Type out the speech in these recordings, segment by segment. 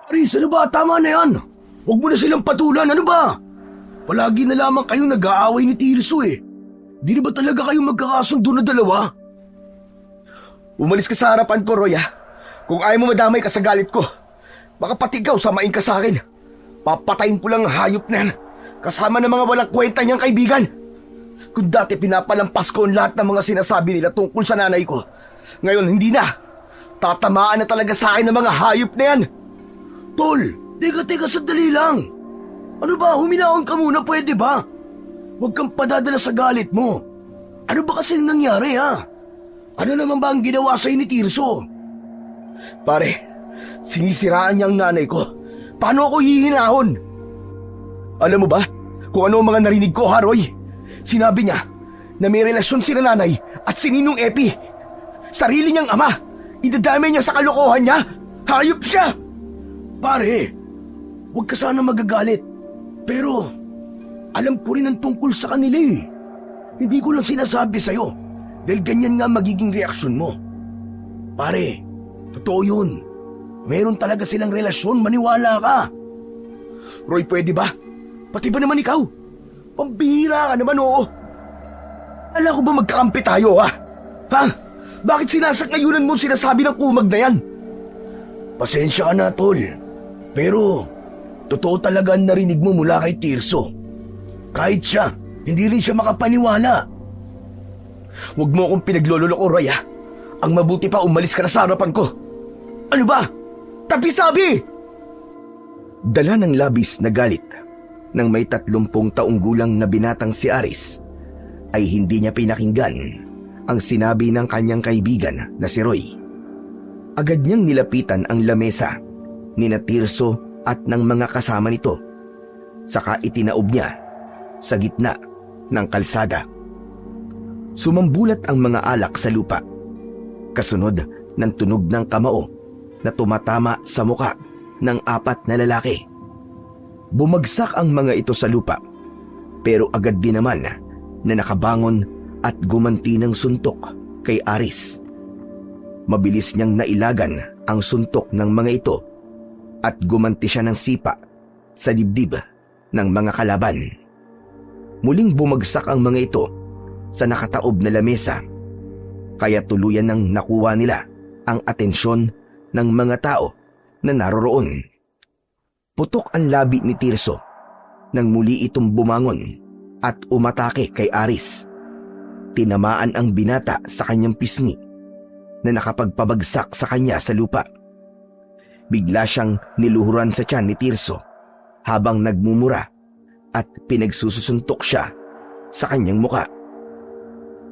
Aris, ano ba? Tama na yan. Huwag mo na silang patulan, ano ba? Palagi na lamang kayong nag-aaway ni Tirso eh. Di na ba talaga kayong magkakasundo na dalawa? Umalis ka sa harapan ko, Roy, ha? Kung ayaw mo madamay ka sa galit ko, baka pati ikaw samain ka sa akin. Papatayin ko lang ang hayop na yan, kasama ng mga walang kwenta niyang kaibigan. Kung dati pinapalampas ko ang lahat ng mga sinasabi nila tungkol sa nanay ko, ngayon hindi na. Tatamaan na talaga sa akin ng mga hayop na yan. Tol, teka sandali lang. Ano ba, huminahon ka muna, pwede ba? Huwag kang padadala sa galit mo. Ano ba kasing nangyari, ha? Ano naman ba ang ginawa sa'yo ni Tirso? Pare, sinisiraan niya ang nanay ko. Paano ako hihinahon? Alam mo ba kung ano ang mga narinig ko, Haroy? Sinabi niya na may relasyon si nanay at si Ninong Epi. Sarili niyang ama. Idadamay niya sa kalokohan niya. Hayop siya! Pare, huwag ka sana magagalit. Pero, alam ko rin ang tungkol sa kanila eh. Hindi ko lang sinasabi sa'yo dahil ganyan nga magiging reaksyon mo. Pare, totoo yun. Meron talaga silang relasyon, maniwala ka. Roy, pwede ba? Pati ba naman ikaw? Pambihira ka naman, oo. Alam ko ba magkakampi tayo, ha? Ha? Bakit sinasakayunan mo sinasabi ng kumag na yan? Pasensya ka na, tol. Pero, totoo talaga ang narinig mo mula kay Tirso. Kahit siya, hindi rin siya makapaniwala. Huwag mo akong pinaglololoko, Roy, ha? Ang mabuti pa umalis ka na sa harapan ko. Ano ba? Tapi sabi! Dala ng labis na galit nang may 30 taong gulang na binatang si Aris ay hindi niya pinakinggan ang sinabi ng kanyang kaibigan na si Roy. Agad niyang nilapitan ang lamesa ni Tirso at ng mga kasama nito. Saka itinaob niya sa gitna ng kalsada. Sumambulat ang mga alak sa lupa, kasunod ng tunog ng kamao na tumatama sa muka ng 4 na lalaki. Bumagsak ang mga ito sa lupa, pero agad din naman na nakabangon at gumanti ng suntok kay Aris. Mabilis niyang nailagan ang suntok ng mga ito at gumanti siya ng sipa sa dibdib ng mga kalaban. Muling bumagsak ang mga ito sa nakataob na lamesa, kaya tuluyan nang nakuha nila ang atensyon ng mga tao na naroroon. Putok ang labi ni Tirso nang muli itong bumangon at umatake kay Aris. Tinamaan ang binata sa kanyang pisngi na nakapagpabagsak sa kanya sa lupa. Bigla siyang niluhuran sa tiyan ni Tirso habang nagmumura at pinagsusuntok siya sa kanyang muka.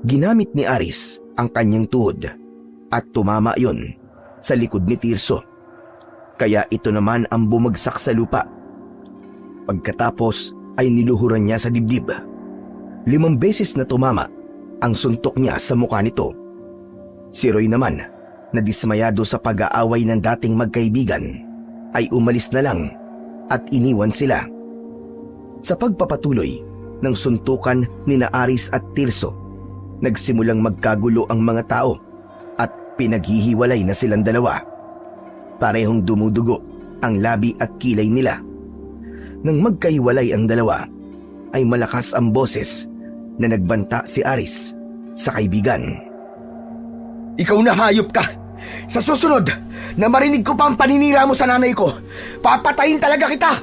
Ginamit ni Aris ang kanyang tuhod at tumama yon sa likod ni Tirso, kaya ito naman ang bumagsak sa lupa. Pagkatapos ay niluhuran niya sa dibdib. 5 beses na tumama ang suntok niya sa mukha nito. Si Roy naman, na dismayado sa pag-aaway ng dating magkaibigan, ay umalis na lang at iniwan sila. Sa pagpapatuloy ng suntukan ni Aris at Tirso, nagsimulang magkagulo ang mga tao at pinaghihiwalay na silang dalawa. Parehong dumudugo ang labi at kilay nila. Nang magkahiwalay ang dalawa, ay malakas ang boses na nagbanta si Aris sa kaibigan. Ikaw na hayop ka! Sa susunod na marinig ko pa ang paninira mo sa nanay ko, papatayin talaga kita!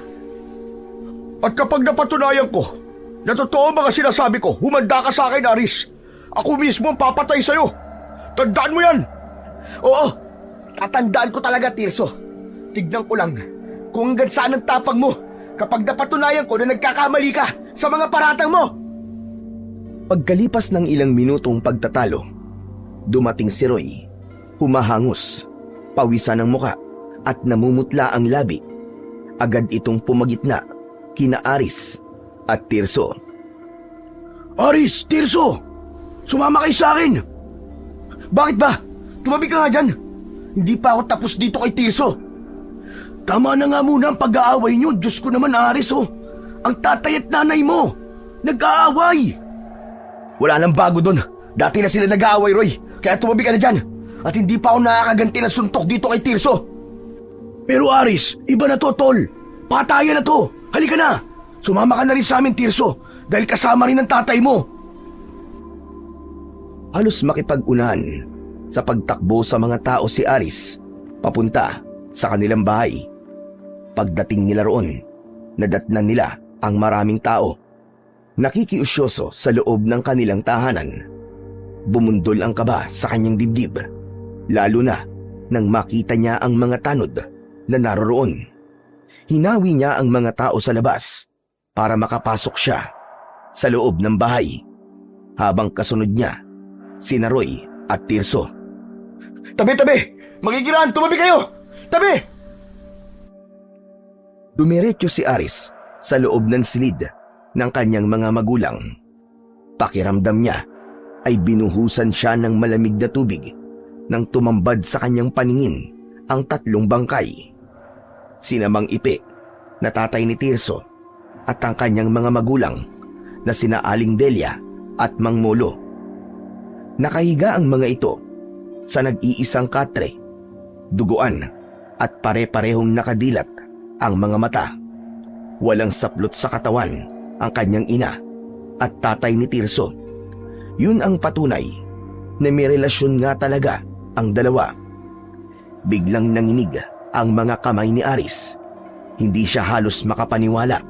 At kapag napatunayan ko na totoo mga sinasabi ko, humanda ka sa akin, Aris. Ako mismo ang papatay sa'yo. Tandaan mo yan! Oo, tatandaan ko talaga, Tirso. Tignan ko lang kung hanggang saan ang tapang mo kapag napatunayan ko na nagkakamali ka sa mga paratang mo. Pagkalipas ng ilang minutong pagtatalo, dumating si Roy. Humahangos, pawisan ang muka at namumutla ang labi. Agad itong pumagitna kina Aris at Tirso. Aris, Tirso! Sumama kayo sa akin! Bakit ba? Tumabi ka nga dyan. Hindi pa ako tapos dito kay Tirso. Tama na nga muna ang pag-aaway nyo. Diyos ko naman, Aris, oh. Ang tatay at nanay mo, nag-aaway. Wala nang bago doon. Dati na sila nag-aaway, Roy. Kaya tumabi ka na dyan. At hindi pa ako nakakaganti ng suntok dito kay Tirso. Pero Aris, iba na to, tol. Patayan na to. Halika na. Sumama ka na rin sa amin, Tirso, dahil kasama rin ng tatay mo. Halos makipag-unahan sa pagtakbo sa mga tao si Aris papunta sa kanilang bahay. Pagdating nila roon, nadatnan nila ang maraming tao. Nakikiusyoso sa loob ng kanilang tahanan. Bumundol ang kaba sa kanyang dibdib, lalo na nang makita niya ang mga tanod na naroroon. Hinawi niya ang mga tao sa labas para makapasok siya sa loob ng bahay, habang kasunod niya sina Roy at Tirso. Tabi! Magigiraan! Tumabi kayo! Tabi! Dumiretso si Aris sa loob ng silid ng kanyang mga magulang. Pakiramdam niya ay binuhusan siya ng malamig na tubig nang tumambad sa kanyang paningin ang 3 bangkay. Sina Mang Ipe, na tatay ni Tirso, at ang kanyang mga magulang na sina Aling Delia at Mang Molo. Nakahiga ang mga ito sa nag-iisang katre, duguan at pare-parehong nakadilat ang mga mata. Walang saplot sa katawan ang kanyang ina at tatay ni Tirso. Yun ang patunay na may relasyon nga talaga ang dalawa. Biglang nanginig ang mga kamay ni Aris. Hindi siya halos makapaniwala.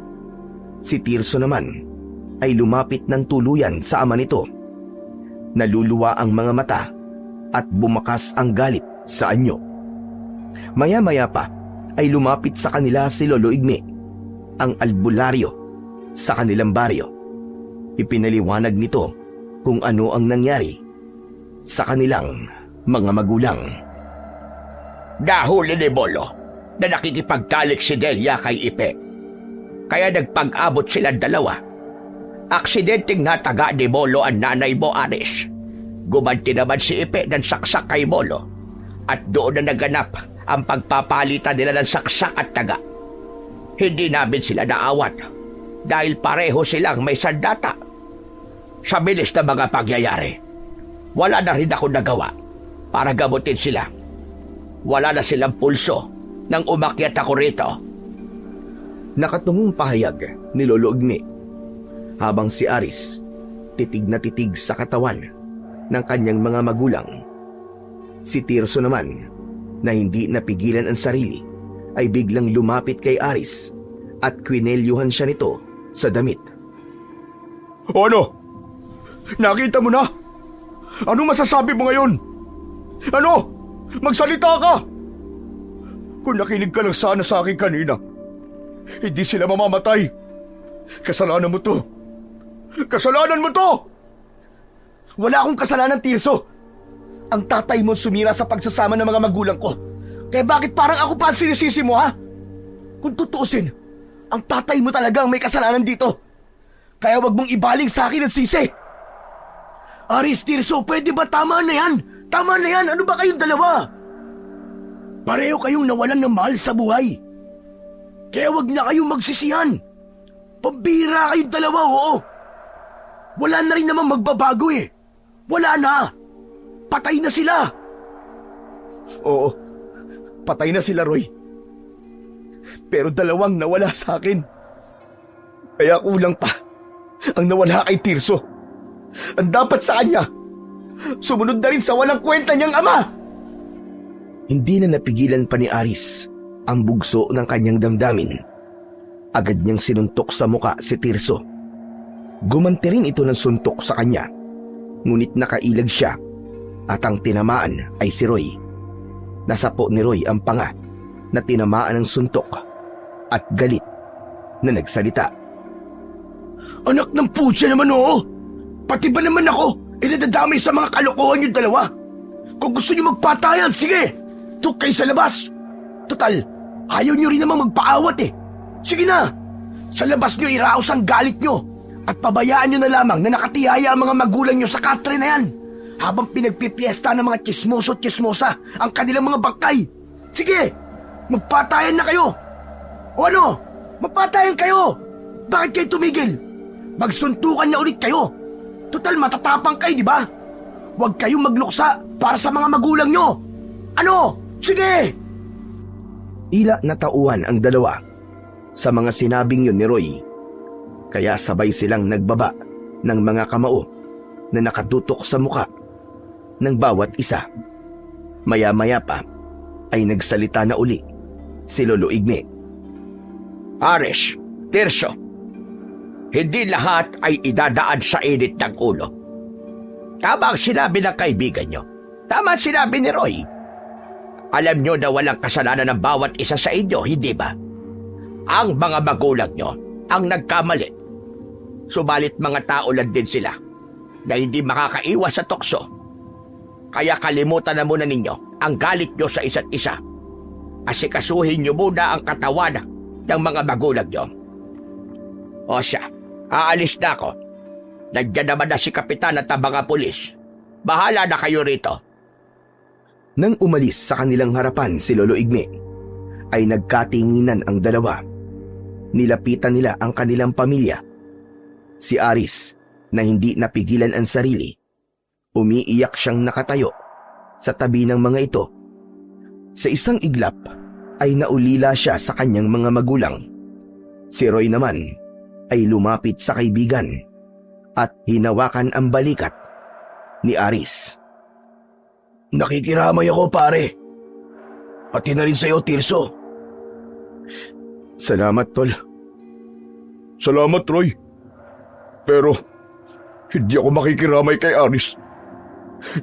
Si Tirso naman ay lumapit ng tuluyan sa ama nito. Naluluwa ang mga mata at bumakas ang galit sa anyo. Maya-maya pa ay lumapit sa kanila si Lolo Igme, ang albularyo sa kanilang baryo. Ipinaliwanag nito kung ano ang nangyari sa kanilang mga magulang. Dahuli ni Bolo na nakikipagtalik si Delia kay Ipe. Kaya nagpag-abot silang dalawa. Aksidenteng nataga ni Bolo ang nanay mo, Aris. Gumanti naman si Ipe ng saksak kay Bolo. At doon na naganap ang pagpapalitan nila ng saksak at taga. Hindi namin sila naawat dahil pareho silang may sandata. Sa bilis na mga pagyayari, wala na rin ako nagawa para gamutin sila. Wala na silang pulso nang umakyat ako rito. Nakatungong pahayag ni Lolo Igme, habang si Aris titig na titig sa katawan ng kanyang mga magulang. Si Tirso naman, na hindi napigilan ang sarili, ay biglang lumapit kay Aris at kwinelyuhan siya nito sa damit. O ano? Nakita mo na? Anong masasabi mo ngayon? Ano? Magsalita ka! Kung nakinig ka lang sana sa akin kanina, hindi sila mamamatay. Kasalanan mo to. Kasalanan mo to! Wala akong kasalanan, Tirso. Ang tatay mo sumira sa pagsasama ng mga magulang ko. Kaya bakit parang ako pa ang sinisisi mo, ha? Kung tutuusin, ang tatay mo talagang may kasalanan dito. Kaya wag mong ibaling sa akin ang sisi. Aris, Tirso, pwede ba tama na yan? Tama na yan, ano ba kayong dalawa? Pareho kayong nawalan ng mahal sa buhay. Kaya wag na kayong magsisihan. Pambihira kayong dalawa, oo. Wala na rin naman magbabago eh. Wala na. Patay na sila. Oo, patay na sila, Roy. Pero dalawang nawala sa akin. Kaya kulang pa ang nawala kay Tirso. Ang dapat sa kanya, sumunod na rin sa walang kwenta niyang ama. Hindi na napigilan pa ni Aris ang bugso ng kanyang damdamin. Agad niyang sinuntok sa muka si Tirso. Gumanti rin ito ng suntok sa kanya, ngunit nakailag siya at ang tinamaan ay si Roy. Nasapo ni Roy ang panga na tinamaan ng suntok at galit na nagsalita. Anak ng putya naman, oo. Pati ba naman ako nadadamay sa mga kalokohan yung dalawa? Kung gusto niyo magpatayan, sige. Tuk kayo sa labas. Total, ayaw niyo rin naman magpaawat eh. Sige na, sa labas niyo iraos ang galit niyo at pabayaan niyo na lamang na nakatihaya ang mga magulang niyo sa katre na yan habang pinagpipiesta ng mga chismoso at chismosa ang kanilang mga bangkay. Sige, magpatayan na kayo. O ano, magpatayan kayo. Bakit kayo tumigil? Magsuntukan na ulit kayo. Total, matatapang kayo, di ba? Huwag kayong magluksa para sa mga magulang nyo. Ano? Sige! Tila natauhan ang dalawa sa mga sinabing yun ni Roy, kaya sabay silang nagbaba ng mga kamao na nakatutok sa muka ng bawat isa. Maya-maya pa ay nagsalita na uli si Lolo Igme. Aris, Tirso, hindi lahat ay idadaan sa init ng ulo. Tama ang sinabi ng kaibigan nyo. Tama ang sinabi ni Roy. Alam nyo na walang kasalanan ng bawat isa sa inyo, hindi ba? Ang mga magulang nyo ang nagkamali. Subalit mga tao lang din sila na hindi makakaiwas sa tukso. Kaya kalimutan na muna ninyo ang galit nyo sa isa't isa. Asikasuhin nyo muna ang katawan ng mga magulang nyo. O siya, aalis na ako. Nandiyan naman na si Kapitan at ang mga pulis. Bahala na kayo rito. Nang umalis sa kanilang harapan si Lolo Igme, ay nagkatinginan ang dalawa. Nilapitan nila ang kanilang pamilya. Si Aris, na hindi napigilan ang sarili, umiiyak siyang nakatayo sa tabi ng mga ito. Sa isang iglap ay naulila siya sa kanyang mga magulang. Si Roy naman ay lumapit sa kaibigan at hinawakan ang balikat ni Aris. Nakikiramay ako, pare. Pati na rin sa'yo, Tirso. Salamat, Tol. Salamat, Roy. Pero hindi ako makikiramay kay Aris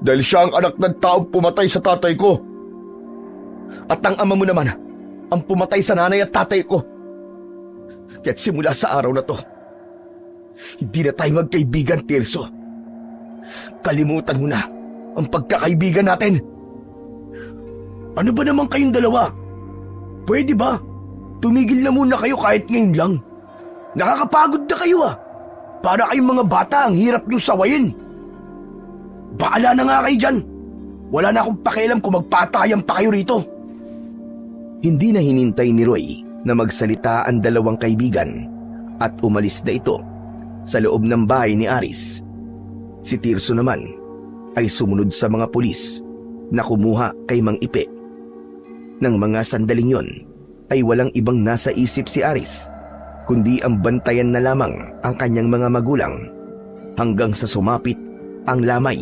dahil siya ang anak ng taong pumatay sa tatay ko. At ang ama mo naman ang pumatay sa nanay at tatay ko. Kaya't simula sa araw na to, hindi na tayo magkaibigan, Tirso. Kalimutan mo na ang pagkakaibigan natin. Ano ba naman kayong dalawa? Pwede ba? Tumigil na muna kayo kahit ngayon lang. Nakakapagod na kayo ah. Para kayong mga bata, ang hirap niyong sawayin. Baala na nga kayo dyan. Wala na akong pakialam kung magpatayan pa kayo rito. Hindi na hinintay ni Roy na magsalita ang dalawang kaibigan at umalis na ito sa loob ng bahay ni Aris. Si Tirso naman ay sumunod sa mga pulis na kumuha kay Mang Ipe. Nang mga sandaling yon ay walang ibang nasa isip si Aris kundi ang bantayan na lamang ang kanyang mga magulang hanggang sa sumapit ang lamay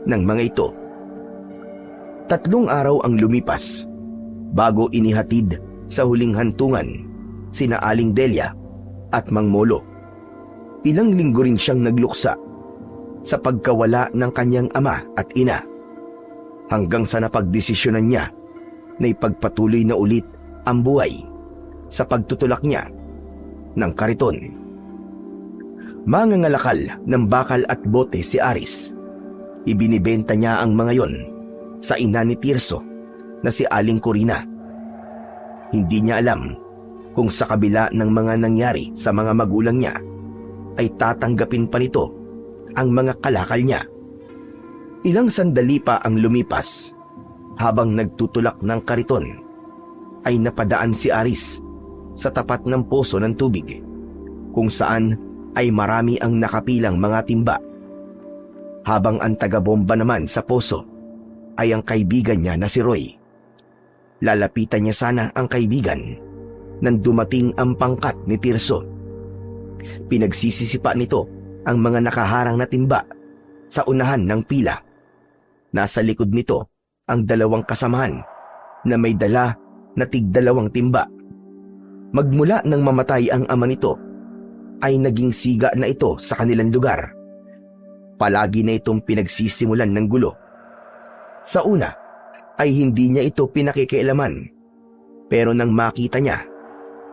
ng mga ito. 3 araw ang lumipas bago inihatid sa huling hantungan sina Aling Delia at Mang Molo. Ilang linggo rin siyang nagluksa sa pagkawala ng kanyang ama at ina hanggang sa napagdesisyonan niya na ipagpatuloy na ulit ang buhay sa pagtutulak niya ng kariton. Mangangalakal ng bakal at bote si Aris. Ibinibenta niya ang mga yon sa ina ni Tirso na si Aling Corina. Hindi niya alam kung sa kabila ng mga nangyari sa mga magulang niya ay tatanggapin pa nito ang mga kalakal niya. Ilang sandali pa ang lumipas habang nagtutulak ng kariton ay napadaan si Aris sa tapat ng poso ng tubig kung saan ay marami ang nakapilang mga timba. Habang ang taga-bomba naman sa poso ay ang kaibigan niya na si Roy. Lalapitan niya sana ang kaibigan nang dumating ang pangkat ni Tirso. Pinagsisisipa nito ang mga nakaharang na timba sa unahan ng pila. Nasa likod nito ang 2 kasamahan na may dala na tig-2 timba. Magmula nang mamatay ang ama nito, ay naging siga na ito sa kanilang lugar. Palagi na itong pinagsisimulan ng gulo. Sa una, ay hindi niya ito pinakikialaman. Pero nang makita niya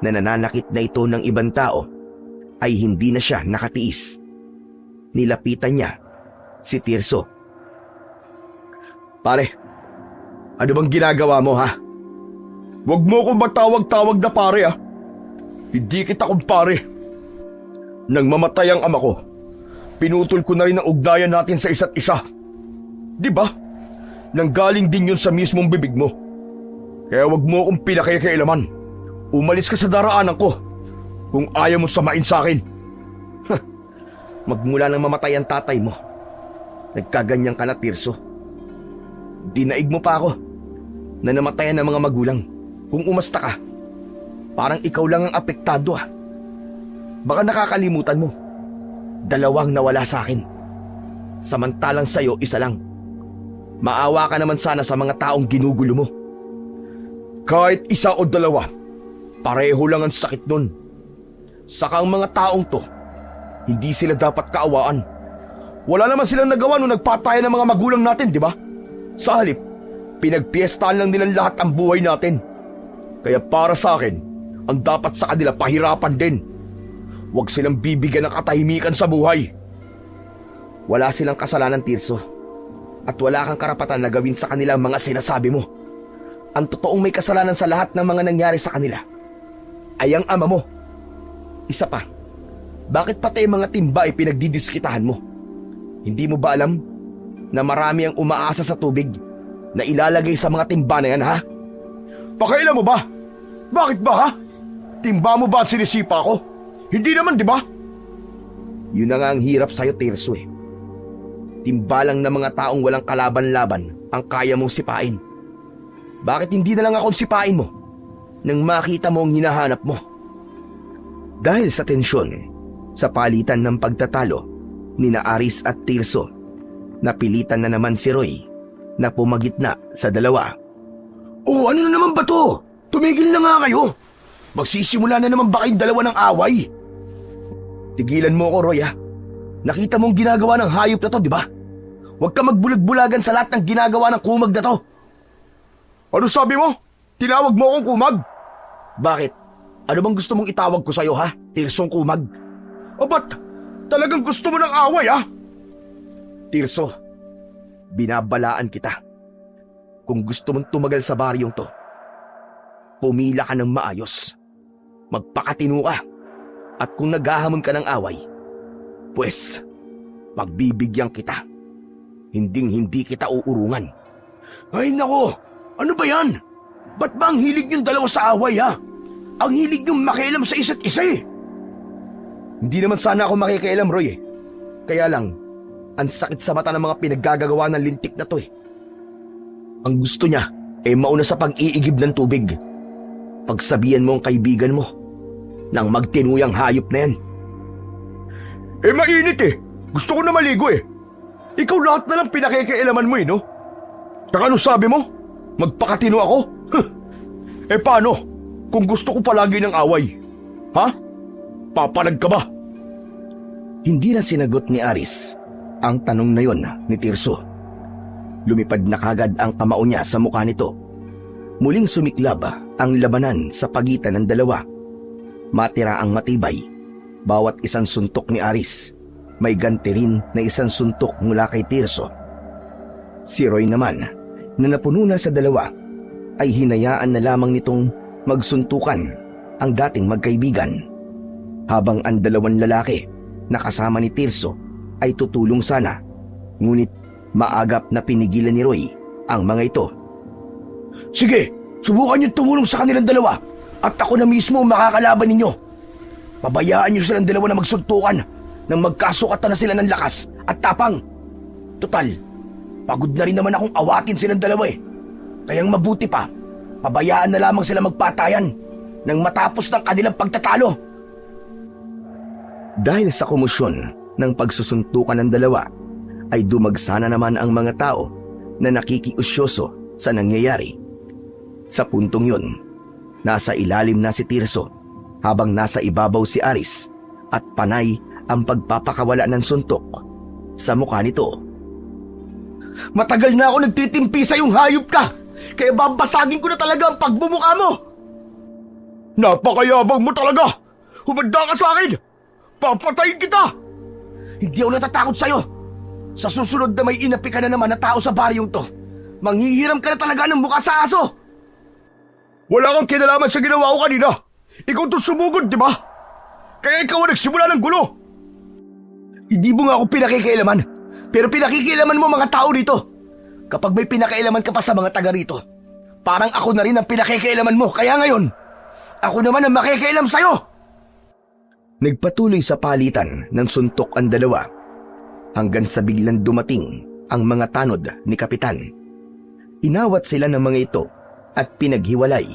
na nananakit na ito ng ibang tao, ay hindi na siya nakatiis. Nilapitan niya si Tirso. Pare, ano bang ginagawa mo ha? Huwag mo akong matawag-tawag na pare ah. Hindi kita kumpare. Nang mamatay ang ama ko, pinutol ko na rin ang ugnayan natin sa isa't isa. Di ba? Nanggaling din yun sa mismong bibig mo. Kaya huwag mo akong pinakikailaman. Umalis ka sa daraanan ko kung ayaw mo samain sa akin. Magmula nang mamatay ang tatay mo, nagkaganyan ka na, Tirso. Dinaig mo pa ako na namatayan ng mga magulang. Kung umasta ka, parang ikaw lang ang apektado ah. Baka nakakalimutan mo, 2 nawala sa akin. Samantalang sa'yo, 1 lang. Maawa ka naman sana sa mga taong ginugulo mo. Kahit 1 o 2, pareho lang ang sakit nun. Saka ang mga taong to, hindi sila dapat kaawaan. Wala naman silang nagawa nung nagpatayan ng mga magulang natin, di ba? Sa halip, pinagpiestahan lang nilang lahat ang buhay natin. Kaya para sa akin, ang dapat sa kanila pahirapan din. Huwag silang bibigyan ng katahimikan sa buhay. Wala silang kasalanan, Tirso. At wala kang karapatan na gawin sa kanila ang mga sinasabi mo. Ang totoong may kasalanan sa lahat ng mga nangyari sa kanila ay ang ama mo. Isa pa, bakit pati mga timba ay pinagdidiskitahan mo? Hindi mo ba alam na marami ang umaasa sa tubig na ilalagay sa mga timba na yan, ha? Pakailan mo ba? Bakit ba, ha? Timba mo ba at sinisipa ko? Hindi naman, di ba? Yun na nga ang hirap sa'yo, Tirso eh. Timbalang na mga taong walang kalaban-laban ang kaya mong sipain. Bakit hindi na lang akong sipain mo nang makita mo ang hinahanap mo? Dahil sa tensyon, sa palitan ng pagtatalo ni na Aris at Tirso, napilitan na naman si Roy na pumagitna sa dalawa. Oh, ano na naman ba to? Tumigil na nga kayo. Magsisimula na naman ba kayong dalawa ng away? Tigilan mo ako, Roy, ha? Nakita mong ginagawa ng hayop na to, di ba? Huwag ka magbulag-bulagan sa lahat ng ginagawa ng kumag na to. Ano sabi mo? Tinawag mo akong kumag? Bakit? Ano bang gusto mong itawag ko sa'yo, ha? Tirsong kumag? O ba't talagang gusto mo ng away, ha? Tirso, binabalaan kita. Kung gusto mong tumagal sa baryong to, pumila ka ng maayos. Magpakatino ka. At kung naghahamon ka ng away, pues, pagbibigyan kita. Hinding-hindi kita uurungan. Ay nako, ano ba yan? Ba't ba ang hilig yung dalawa sa away, ha? Ang hilig yung makialam sa isa't isa eh. Hindi naman sana ako makikialam, Roy eh. Kaya lang, ang sakit sa mata ng mga pinaggagawa ng lintik na to eh. Ang gusto niya ay mauna sa pag-iigib ng tubig. Pagsabihan mo ang kaibigan mo nang magtinuyang hayop na yan. Eh mainit eh. Gusto ko na maligo eh. Ikaw lahat na lang pinakikialaman mo eh, no? Saka ano sabi mo? Magpakatino ako? Huh. Eh paano kung gusto ko palagi ng away? Ha? Papalag ka ba? Hindi na sinagot ni Aris ang tanong na yon ni Tirso. Lumipad na kagad ang kamao niya sa mukha nito. Muling sumiklab ang labanan sa pagitan ng dalawa. Matira ang matibay. Bawat isang suntok ni Aris, may ganti rin na isang suntok mula kay Tirso. Si Roy naman, na napuno na sa dalawa, ay hinayaan na lamang nitong magsuntukan ang dating magkaibigan. Habang ang 2 lalaki na kasama ni Tirso ay tutulong sana, ngunit maagap na pinigilan ni Roy ang mga ito. Sige, subukan niyo tumulong sa kanilang dalawa at ako na mismo ang makakalaban ninyo. Pabayaan niyo silang dalawa na magsuntukan nang magkasukatan na sila ng lakas at tapang. Total, pagod na rin naman akong awatin silang dalawa eh. Kayang mabuti pa, pabayaan na lamang sila magpatayan nang matapos ng kanilang pagtatalo. Dahil sa komosyon ng pagsusuntukan ng dalawa, ay dumagsana naman ang mga tao na nakikiusyoso sa nangyayari. Sa puntong yun, nasa ilalim na si Tirso habang nasa ibabaw si Aris at panay ang pagpapakawala ng suntok sa mukha nito. Matagal na ako nagtitimpi sa yung hayop ka, kaya babasagin ko na talaga ang pagbumuka mo. Napakayabang mo talaga! Humanda ka sa akin! Papatayin kita! Hindi ako natatakot sa'yo. Sa susunod na may inapi ka na naman na tao sa baryong to, manghihiram ka na talaga ng mukha sa aso. Wala kang kinalaman sa ginawa ko kanina. Ikaw itong sumugod, di ba? Kaya ikaw ang nagsimula ng gulo. Hindi mo nga ako pinakikialaman, pero pinakikialaman mo mga tao dito. Kapag may pinakialaman ka pa sa mga taga rito, parang ako na rin ang pinakikialaman mo. Kaya ngayon, ako naman ang makikialam sa'yo. Nagpatuloy sa palitan ng suntok ang dalawa hanggang sa biglang dumating ang mga tanod ni Kapitan. Inawat sila ng mga ito at pinaghiwalay.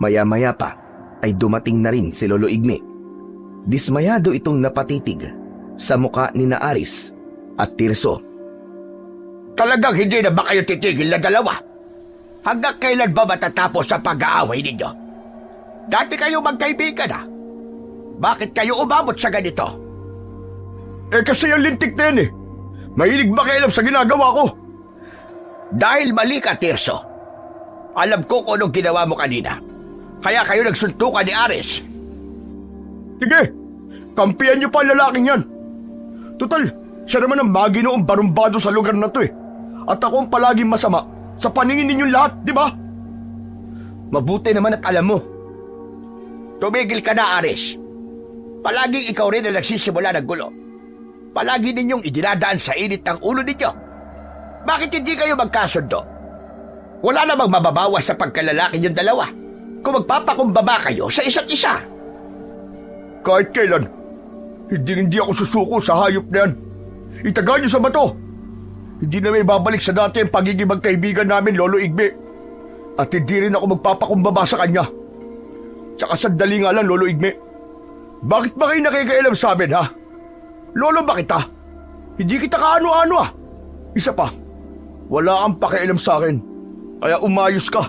Maya-maya pa ay dumating na rin si Lolo Igme. Dismayado itong napatitig sa muka ni na Aris at Tirso. Talagang hindi na ba kayo titigil na dalawa? Hanggang kailan ba matatapos sa pag-aaway ninyo? Dati kayo magkaibigan na. Bakit kayo umabot sa ganito? Kasi yung lintik na yan eh. Mahilig ba kayo sa ginagawa ko? Dahil mali ka, Tirso. Alam ko kung anong ginawa mo kanina. Kaya kayo nagsuntukan ni Aris. Sige, kampiyan niyo pa ang lalaking yan. Tutal, siya naman ang maginoong barumbado sa lugar na to eh. At ako ang palaging masama sa paningin ninyong lahat, di ba? Mabuti naman at alam mo. Tumigil ka na, Aris. Palaging ikaw rin ang nagsisimula ng gulo. Palagi ninyong idinadaan sa init ng ulo ninyo. Bakit hindi kayo magkasundo? Wala namang mababawas sa pagkalalaki niyong dalawa kung magpapakumbaba kayo sa isa't isa. Kahit kailan, hindi ako susuko sa hayop na yan. Itagal niyo sa bato. Hindi na may babalik sa dati ang pagiging magkaibigan namin, Lolo Igme. At hindi rin ako magpapakumbaba sa kanya. Tsaka sandali nga lang, Lolo Igme. Bakit ba kayo nakikialam sa amin, ha? Lolo ba kita? Hindi kita kaano-ano, ah. Isa pa, wala kang pakialam sa akin. Kaya umayos ka.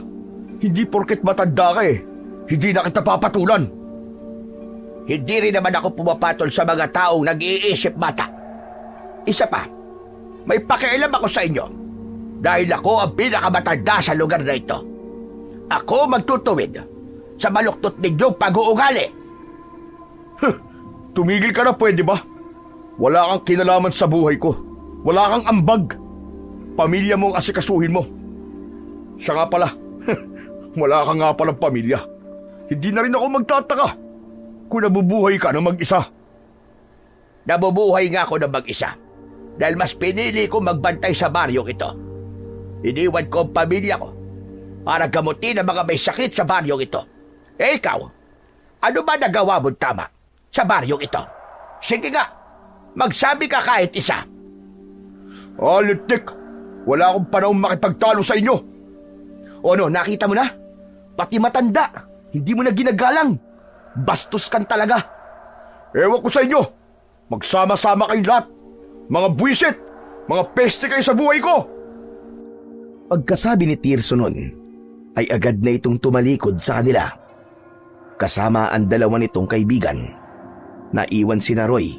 Hindi porket matanda ka eh. Hindi na kita papatulan. Hindi rin naman ako pumapatol sa mga taong nag-iisip bata. Isa pa, may pakialam ako sa inyo dahil ako ang pinakamatanda sa lugar na ito. Ako magtutuwid sa maluktot ninyong pag-uugali. Tumigil ka na, pwede ba? Wala kang kinalaman sa buhay ko. Wala kang ambag. Pamilya mo ang asikasuhin mo. Siya nga pala, wala ka nga palang pamilya. Hindi na rin ako magtataka kung nabubuhay ka ng mag-isa. Nabubuhay nga ako ng mag-isa dahil mas pinili ko magbantay sa baryong ito. Iniwan ko ang pamilya ko para gamutin ang mga may sakit sa baryong ito. Eh ikaw, ano ba nagawa mo tama sa baryong ito? Sige nga, magsabi ka kahit isa. Litik, wala akong panahon makipagtalo sa inyo. O ano, nakita mo na? Pati matanda, hindi mo na ginagalang. Bastos kan talaga. Ewan ko sa inyo. Magsama-sama kayong lahat. Mga buwisit, mga peste kayo sa buhay ko. Pagkasabi ni Tirso nun, ay agad na itong tumalikod sa kanila. Kasama ang dalawa nitong kaibigan. Naiwan sina Roy,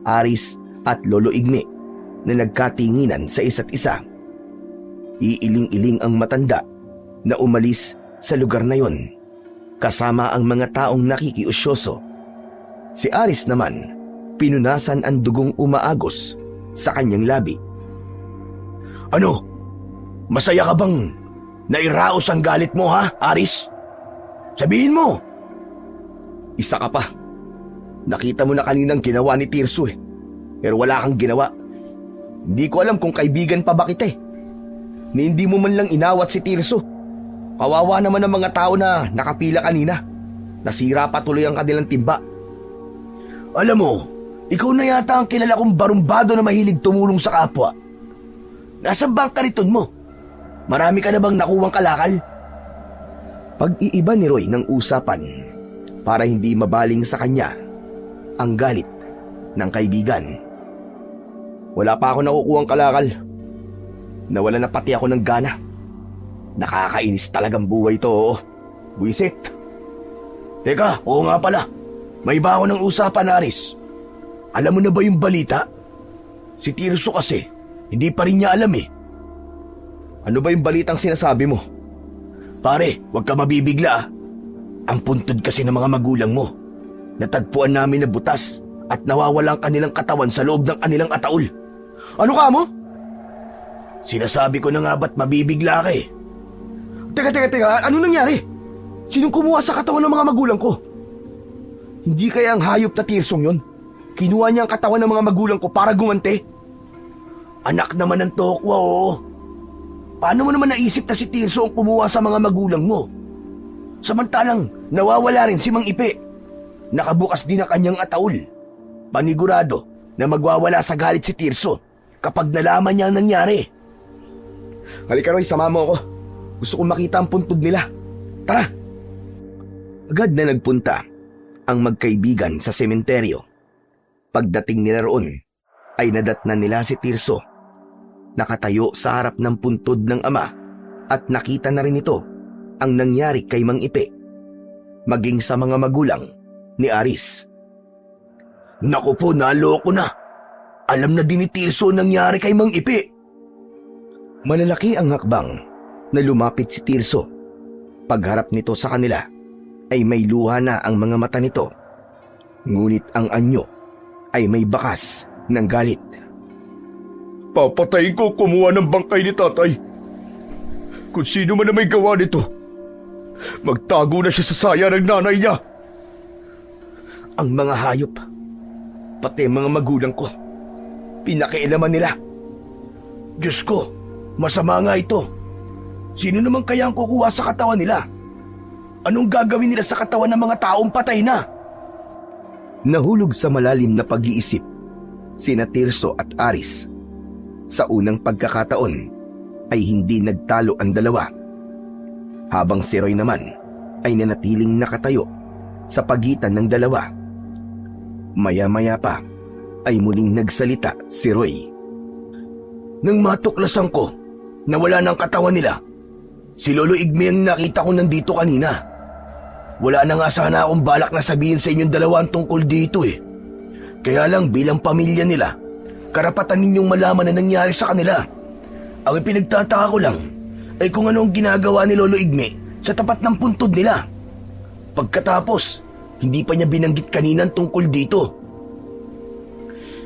Aris at Lolo Igme na nagkatinginan sa isa't isa. Iiling-iling ang matanda na umalis sa lugar na yon, kasama ang mga taong nakikiusyoso. Si Aris naman, pinunasan ang dugong umaagos sa kanyang labi. Ano? Masaya ka bang nairaos ang galit mo, ha, Aris? Sabihin mo. Isa ka pa. Nakita mo na kaninang ginawa ni Tirso eh. Pero wala kang ginawa. Hindi ko alam kung kaibigan pa ba kita eh. Ni hindi mo man lang inawat si Tirso. Kawawa naman ang mga tao na nakapila kanina. Nasira pa tuloy ang kanilang timba. Alam mo, ikaw na yata ang kilala kong barumbado na mahilig tumulong sa kapwa. Nasaan ba ang kariton mo? Marami ka na bang nakuwang kalakal? Pag-iiba ni Roy ng usapan para hindi mabaling sa kanya ang galit ng kaibigan. Wala pa ako nakukuhang kalakal. Nawala na pati ako ng gana. Nakakainis talagang buhay to, oo. Buisit. Teka, oo nga pala. May iba ako ng usapan, Aris. Alam mo na ba yung balita? Si Tirso kasi, hindi pa rin niya alam eh. Ano ba yung balitang sinasabi mo? Pare, huwag ka mabibigla ah. Ang puntod kasi ng mga magulang mo. Natagpuan namin na butas at nawawala ang kanilang katawan sa loob ng kanilang ataol. Ano ka mo? Sinasabi ko na nga ba't mabibigla ka eh. Teka, ano nangyari? Sinong kumuha sa katawan ng mga magulang ko? Hindi kaya ang hayop na Tirsong yon? Kinuha niya ang katawan ng mga magulang ko para gumante? Anak naman ng tokwa, oo. Paano mo naman naisip na si Tirso ang kumuha sa mga magulang mo? Samantalang nawawala rin si Mang Ipe. Nakabukas din ang kanyang ataol. Panigurado na magwawala sa galit si Tirso kapag nalaman niya ang nangyari. Halika Roy, sama mo ako. Gusto kong makita ang puntod nila. Tara! Agad na nagpunta ang magkaibigan sa sementeryo. Pagdating nila roon, ay nadatnan nila si Tirso. Nakatayo sa harap ng puntod ng ama at nakita na rin ito ang nangyari kay Mang Ipe, maging sa mga magulang ni Aris. Naku po, naloko na. Alam na din ni Tirso nangyari kay Mang Ipe. Malalaki ang hakbang na lumapit si Tirso. Pagharap nito sa kanila, ay may luha na ang mga mata nito. Ngunit ang anyo ay may bakas ng galit. Papatayin ko kumuha ng bangkay ni tatay. Kung sino man na may gawa nito, magtago na siya sa saya ng nanay niya. Ang mga hayop, pati mga magulang ko, pinakialaman nila. Diyos ko, masama nga ito. Sino naman kaya ang kukuha sa katawan nila? Anong gagawin nila sa katawan ng mga taong patay na? Nahulog sa malalim na pag-iisip sina Tirso at Aris. Sa unang pagkakataon ay hindi nagtalo ang dalawa. Habang si Roy naman ay nanatiling nakatayo sa pagitan ng dalawa. Maya-maya pa ay muling nagsalita si Roy. Nang matuklasan ko na wala ng katawan nila, si Lolo Igme ang nakita ko nandito kanina. Wala na nga sana akong balak na sabihin sa inyong dalawa ang tungkol dito eh. Kaya lang bilang pamilya nila, karapatan ninyong malaman na nangyari sa kanila. Ang pinagtataka ko lang ay kung ano ang ginagawa ni Lolo Igme sa tapat ng puntod nila. Pagkatapos, hindi pa niya binanggit kanina tungkol dito.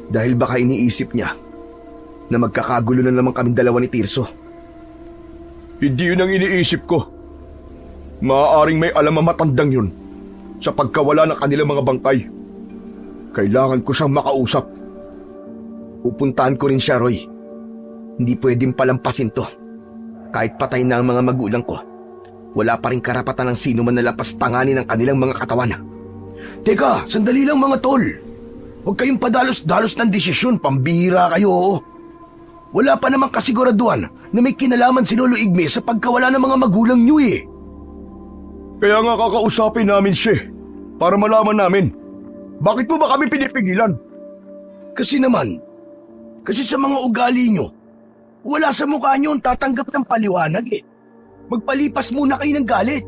Dahil baka iniisip niya na magkakagulo na naman kaming dalawa ni Tirso. Hindi yun ang iniisip ko. Maaaring may alam ang matandang yun sa pagkawala ng kanilang mga bangkay. Kailangan ko siyang makausap. Pupuntahan ko rin siya, Roy. Hindi pwedeng palampasin to. Kahit patay na ang mga magulang ko, wala pa rin karapatan ng sino man na lapastanganin ang kanilang mga katawan. Teka, sandali lang mga tol. Huwag kayong padalos-dalos ng desisyon, pambihira kayo. Wala pa namang kasiguraduhan na may kinalaman si Lolo Igme sa pagkawala ng mga magulang niyo eh. Kaya nga kakausapin namin siya para malaman namin. Bakit mo ba kami pinipigilan? Kasi sa mga ugali nyo, wala sa mukha nyo ang tatanggap ng paliwanag eh. Magpalipas muna kayo ng galit.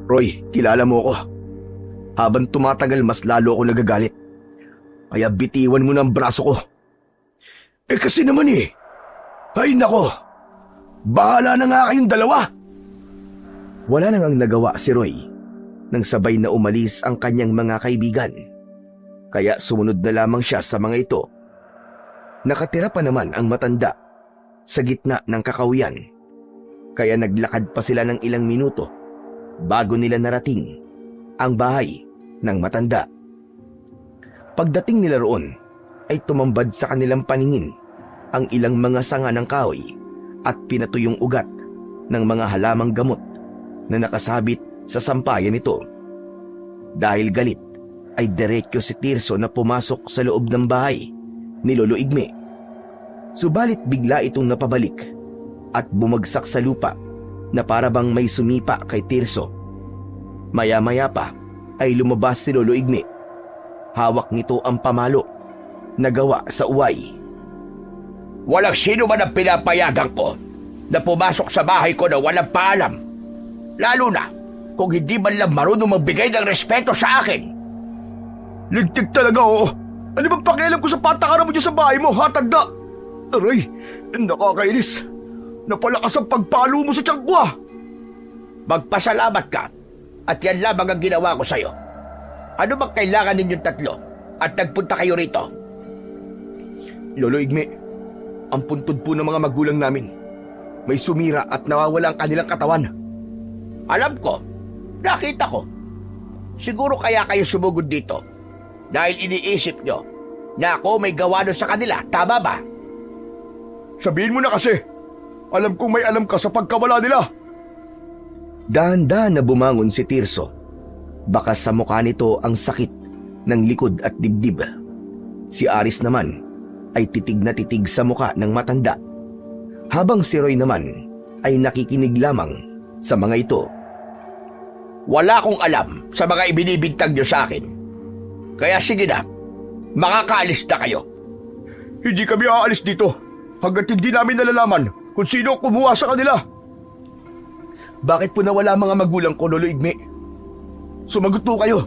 Roy, kilala mo ko. Habang tumatagal, mas lalo ako nagagalit. Kaya bitiwan mo ng braso ko. Eh kasi naman eh. Ay nako, bahala na nga kayong dalawa. Wala nang ang nagawa si Roy nang sabay na umalis ang kanyang mga kaibigan. Kaya sumunod na lamang siya sa mga ito. Nakatira pa naman ang matanda sa gitna ng kakahuyan. Kaya naglakad pa sila ng ilang minuto bago nila narating ang bahay ng matanda. Pagdating nila roon ay tumambad sa kanilang paningin ang ilang mga sanga ng kahoy at pinatuyong ugat ng mga halamang gamot na nakasabit sa sampayan nito. Dahil galit ay diretso si Tirso na pumasok sa loob ng bahay ni Lolo Igme. Subalit bigla itong napabalik at bumagsak sa lupa na para bang may sumipa kay Tirso. Maya-maya pa ay lumabas si Lolo Igme. Hawak nito ang pamalo na gawa sa uway. Walang sino man ang pinapayagan ko na pumasok sa bahay ko na walang paalam. Lalo na kung hindi man lang marunong magbigay ng respeto sa akin. Ligtig talaga, oo. Ano bang pakialam ko sa patakaran mo dyan sa bahay mo, ha, tanda? Aray, nakakainis. Napalakas ang pagpalo mo sa tiyan ko, ah. Magpasalamat ka at yan lamang ang ginawa ko sa'yo. Ano bang kailangan ninyong tatlo at nagpunta kayo rito? Lolo Igme, ang puntod po ng mga magulang namin. May sumira at nawawala ang kanilang katawan. Alam ko, nakita ko. Siguro kaya kayo sumugod dito dahil iniisip nyo na ako may gawa doon sa kanila, tama ba? Sabihin mo na kasi. Alam kong may alam ka sa pagkawala nila. Dahan-dahan na bumangon si Tirso. Bakas sa mukha nito ang sakit ng likod at dibdib. Si Aris naman ay titig na titig sa mukha ng matanda. Habang si Roy naman ay nakikinig lamang sa mga ito. Wala akong alam sa mga ibinibintang niyo sa akin. Kaya sige na, makakaalis na kayo. Hindi kami aalis dito hanggat hindi namin nalalaman kung sino ang kumuha sa kanila. Bakit po nawala mga magulang ko, Lolo Igme? Sumagot po kayo.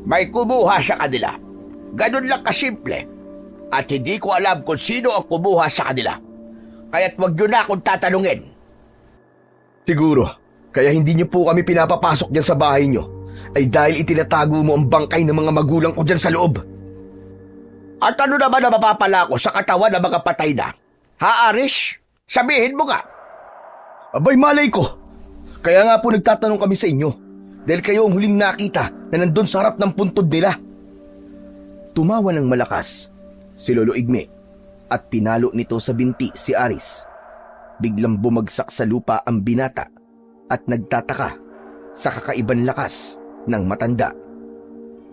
May kumuha sa kanila. Ganun lang kasimple. At hindi ko alam kung sino ang kumuha sa kanila. Kaya't wag niyo na akong tatanungin. Siguro, kaya hindi niyo po kami pinapapasok dyan sa bahay niyo ay dahil itinatago mo ang bangkay ng mga magulang ko dyan sa loob. At ano naman na mapapala ko sa katawan ng mga patay na? Ha, Aris? Sabihin mo nga. Abay, malay ko. Kaya nga po nagtatanong kami sa inyo dahil kayo ang huling nakita na nandun sa harap ng puntod nila. Tumawa ng malakas si Lolo Igme at pinalo nito sa binti si Aris. Biglang bumagsak sa lupa ang binata at nagtataka sa kakaiban lakas ng matanda.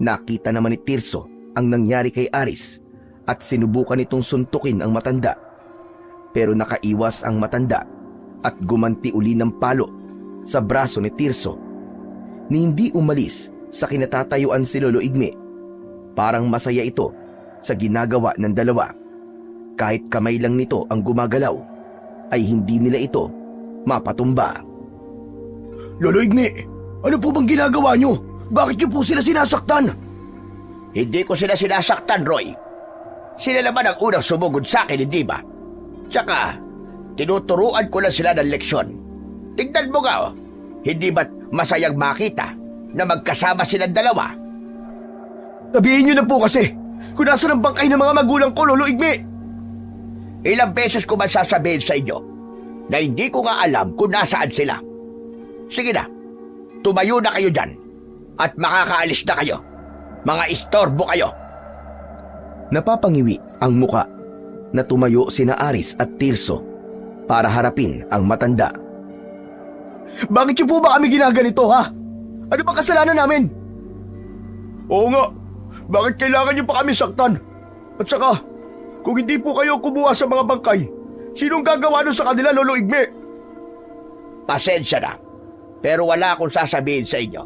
Nakita naman ni Tirso ang nangyari kay Aris at sinubukan nitong suntukin ang matanda. Pero nakaiwas ang matanda at gumanti uli ng palo sa braso ni Tirso. Ni hindi umalis sa kinatatayuan si Lolo Igme. Parang masaya ito sa ginagawa ng dalawa. Kahit kamay lang nito ang gumagalaw, ay hindi nila ito mapatumba. Lolo Igme, ano po bang ginagawa nyo? Bakit nyo po sila sinasaktan? Hindi ko sila sinasaktan, Roy. Sila naman ang unang sumugod sa akin, hindi ba? Tsaka, tinuturuan ko lang sila ng leksyon. Tignan mo nga, oh. Hindi ba't masayang makita na magkasama silang dalawa? Sabihin nyo na po kasi kung nasa ng bangkay ng mga magulang ko, Lolo Igme. Ilang beses ko man sasabihin sa inyo na hindi ko nga alam kung nasaan sila. Sige na, tumayo na kayo dyan at makakaalis na kayo. Mga istorbo kayo. Napapangiwi ang muka na tumayo sina Aris at Tirso para harapin ang matanda. Bakit niyo po ba kami ginaganito, ha? Ano ba kasalanan namin? Oo nga, bakit kailangan niyo pa kami saktan? At saka, kung hindi po kayo kumuha sa mga bangkay, sinong gagawa nun sa kanila, Lolo Igme? Pasensya na, pero wala akong sasabihin sa inyo.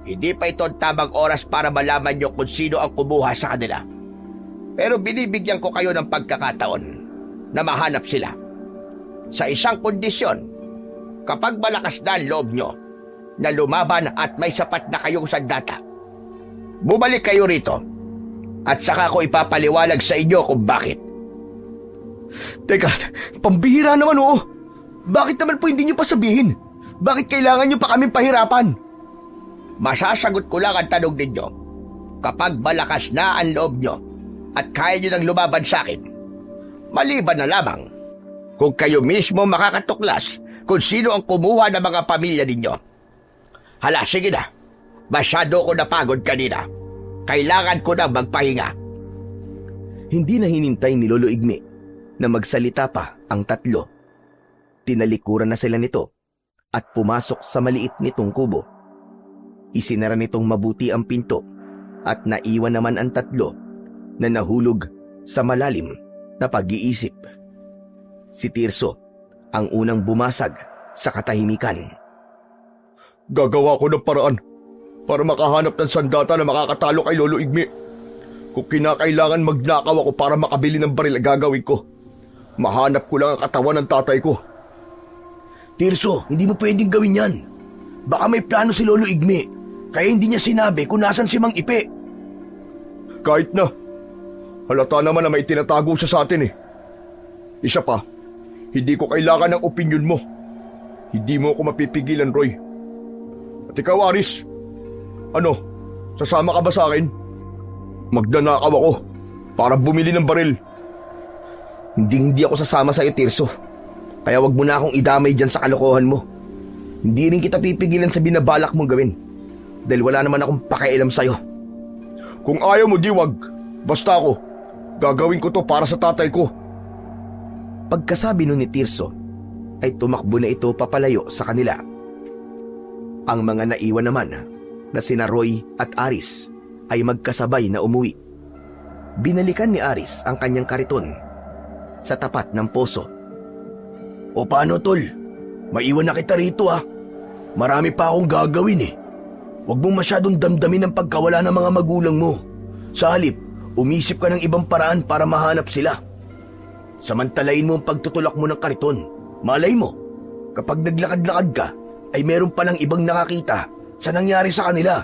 Hindi pa ito ang tamang oras para malaman nyo kung sino ang kumuha sa kanila. Pero binibigyan ko kayo ng pagkakataon na mahanap sila. Sa isang kondisyon, kapag malakas na ang loob nyo na lumaban at may sapat na kayong sandata, bumalik kayo rito at saka ko ipapaliwalag sa inyo kung bakit. Teka, pambihira naman, oo. Bakit naman po hindi niyo pa sabihin? Bakit kailangan niyo pa kaming pahirapan? Masasagot ko lang ang tanong ninyo. Kapag malakas na ang loob nyo at kaya nyo nang lumaban sa akin, maliban na lamang kung kayo mismo makakatuklas kung sino ang kumuha ng mga pamilya ninyo. Hala, sige na. Masyado ko napagod kanina. Kailangan ko na magpahinga. Hindi na hinintay ni Lolo Igme na magsalita pa ang tatlo. Tinalikuran na sila nito at pumasok sa maliit nitong kubo. Isinara nitong mabuti ang pinto at naiwan naman ang tatlo na nahulog sa malalim na pag-iisip. Si Tirso ang unang bumasag sa katahimikan. Gagawa ko ng paraan para makahanap ng sandata na makakatalo kay Lolo Igme. Kung kinakailangan magnakaw ako para makabili ng baril, gagawin ko. Mahanap ko lang ang katawan ng tatay ko. Tirso, hindi mo pwedeng gawin yan. Baka may plano si Lolo Igme, kaya hindi niya sinabi kung nasan si Mang Ipe. Kahit na, halata naman na may tinatago siya sa atin eh. Isa pa, hindi ko kailangan ng opinyon mo. Hindi mo ako mapipigilan, Roy. At ikaw, Aris, ano, sasama ka ba sa akin? Magnanakaw ako para bumili ng baril. Hindi ako sasama sa iyo, Tirso. Kaya wag mo na akong idamay dyan sa kalokohan mo. Hindi rin kita pipigilan sa binabalak mong gawin. Dahil wala naman akong pakialam sa'yo. Kung ayaw mo, di wag. Basta ako, gagawin ko to para sa tatay ko. Pagkasabi nun ni Tirso, ay tumakbo na ito papalayo sa kanila. Ang mga naiwan naman na sina Roy at Aris ay magkasabay na umuwi. Binalikan ni Aris ang kanyang kariton sa tapat ng poso. O paano, tol? Maiwan na kita rito, ha? Marami pa akong gagawin eh. Huwag mong masyadong damdamin ang pagkawala ng mga magulang mo. Sa halip, umisip ka ng ibang paraan para mahanap sila. Samantalain mo ang pagtutulak mo ng kariton. Malay mo, kapag naglakad-lakad ka, ay meron palang ibang nakakita sa nangyari sa kanila.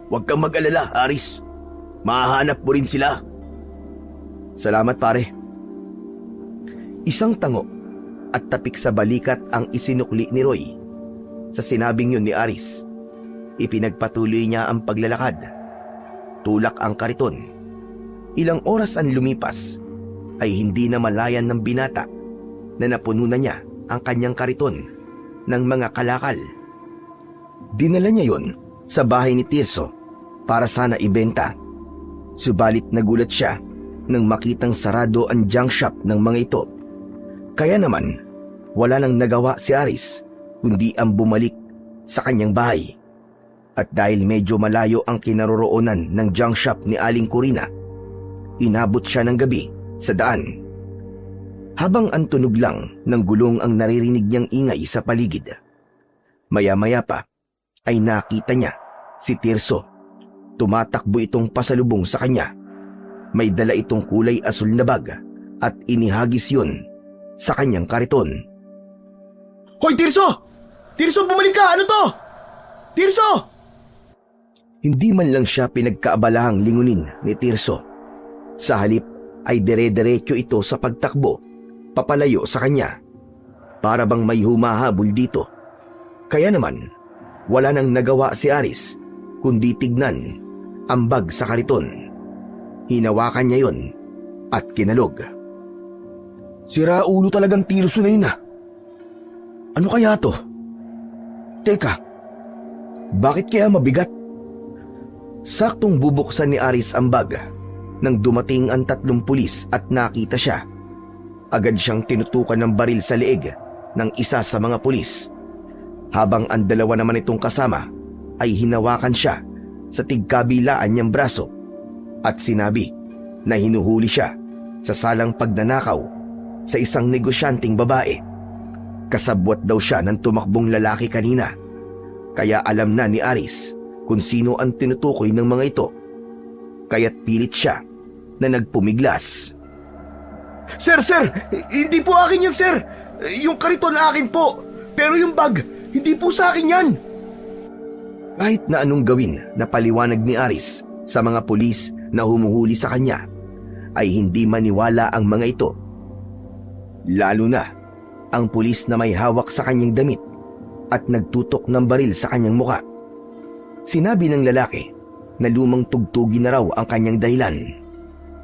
Huwag kang mag-alala, Aris. Mahahanap mo rin sila. Salamat pare. Isang tango at tapik sa balikat ang isinukli ni Roy. Sa sinabing yun ni Aris, ipinagpatuloy niya ang paglalakad. Tulak ang kariton. Ilang oras ang lumipas ay hindi na malayan ng binata na napuno na niya ang kanyang kariton ng mga kalakal. Dinala niya yon sa bahay ni Tirso para sana ibenta. Subalit nagulat siya nang makitang sarado ang junk shop ng mga ito. Kaya naman, wala nang nagawa si Aris kundi ang bumalik sa kanyang bahay. At dahil medyo malayo ang kinaroroonan ng junk shop ni Aling Corina, inabot siya ng gabi sa daan. Habang ang tunog lang ng gulong ang naririnig niyang ingay sa paligid. Maya-maya pa ay nakita niya si Tirso. Tumatakbo itong pasalubong sa kanya. May dala itong kulay asul na bag at inihagis yun sa kanyang kariton. Hoy, Tirso! Tirso, bumalik ka! Ano to? Tirso! Hindi man lang siya pinagkaabalahang lingunin ni Tirso. Sa halip ay dire-diretso ito sa pagtakbo, papalayo sa kanya. Para bang may humahabol dito. Kaya naman, wala nang nagawa si Aris kundi tignan ang bag sa kariton. Hinawakan niya yon at kinalog. Sira ulo talagang Tirso na yun ah. Ano kaya to? Teka, bakit kaya mabigat? Saktong bubuksan ni Aris ang bag nang dumating ang 3 pulis at nakita siya. Agad siyang tinutukan ng baril sa leeg ng isa sa mga pulis. Habang ang 2 naman itong kasama ay hinawakan siya sa tigkabilaan niyang braso at sinabi na hinuhuli siya sa salang pagnanakaw sa isang negosyanteng babae. Kasabwat daw siya ng tumakbong lalaki kanina. Kaya alam na ni Aris kung sino ang tinutukoy ng mga ito. Kaya't pilit siya na nagpumiglas. Sir! Hindi po akin yan, sir! Yung kariton akin po, pero yung bag, hindi po sa akin yan! Kahit na anong gawin na paliwanag ni Aris sa mga pulis na humuhuli sa kanya, ay hindi maniwala ang mga ito. Lalo na ang pulis na may hawak sa kanyang damit at nagtutok ng baril sa kanyang muka. Sinabi ng lalaki na lumang tugtugin na raw ang kanyang dahilan.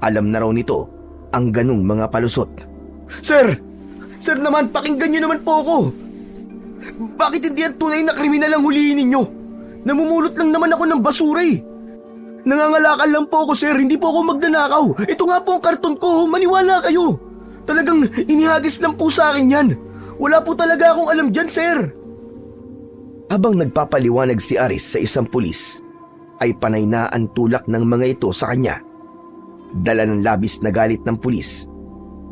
Alam na raw nito ang ganung mga palusot. Sir! Sir naman, pakinggan niyo naman po ako! Bakit hindi ang tunay na kriminal ang huliin ninyo? Namumulot lang naman ako ng basura eh. Nangangalakal lang po ako, sir. Hindi po ako magnanakaw. Ito nga po ang karton ko. Maniwala kayo. Talagang inihagis lang po sa akin yan. Wala po talaga akong alam dyan, sir. Habang nagpapaliwanag si Aris sa isang pulis, ay panay na ang tulak ng mga ito sa kanya. Dala ng labis na galit ng pulis,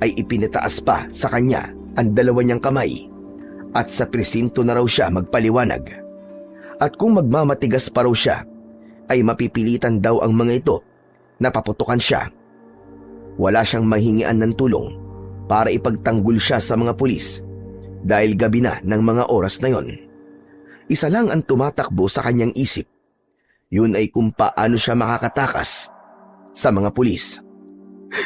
ay ipinataas pa sa kanya ang 2 niyang kamay at sa presinto na raw siya magpaliwanag. At kung magmamatigas pa raw siya, ay mapipilitan daw ang mga ito na paputukan siya. Wala siyang mahingian ng tulong para ipagtanggol siya sa mga pulis dahil gabi na ng mga oras na yon. Isa lang ang tumatakbo sa kanyang isip. Yun ay kung paano siya makakatakas sa mga pulis.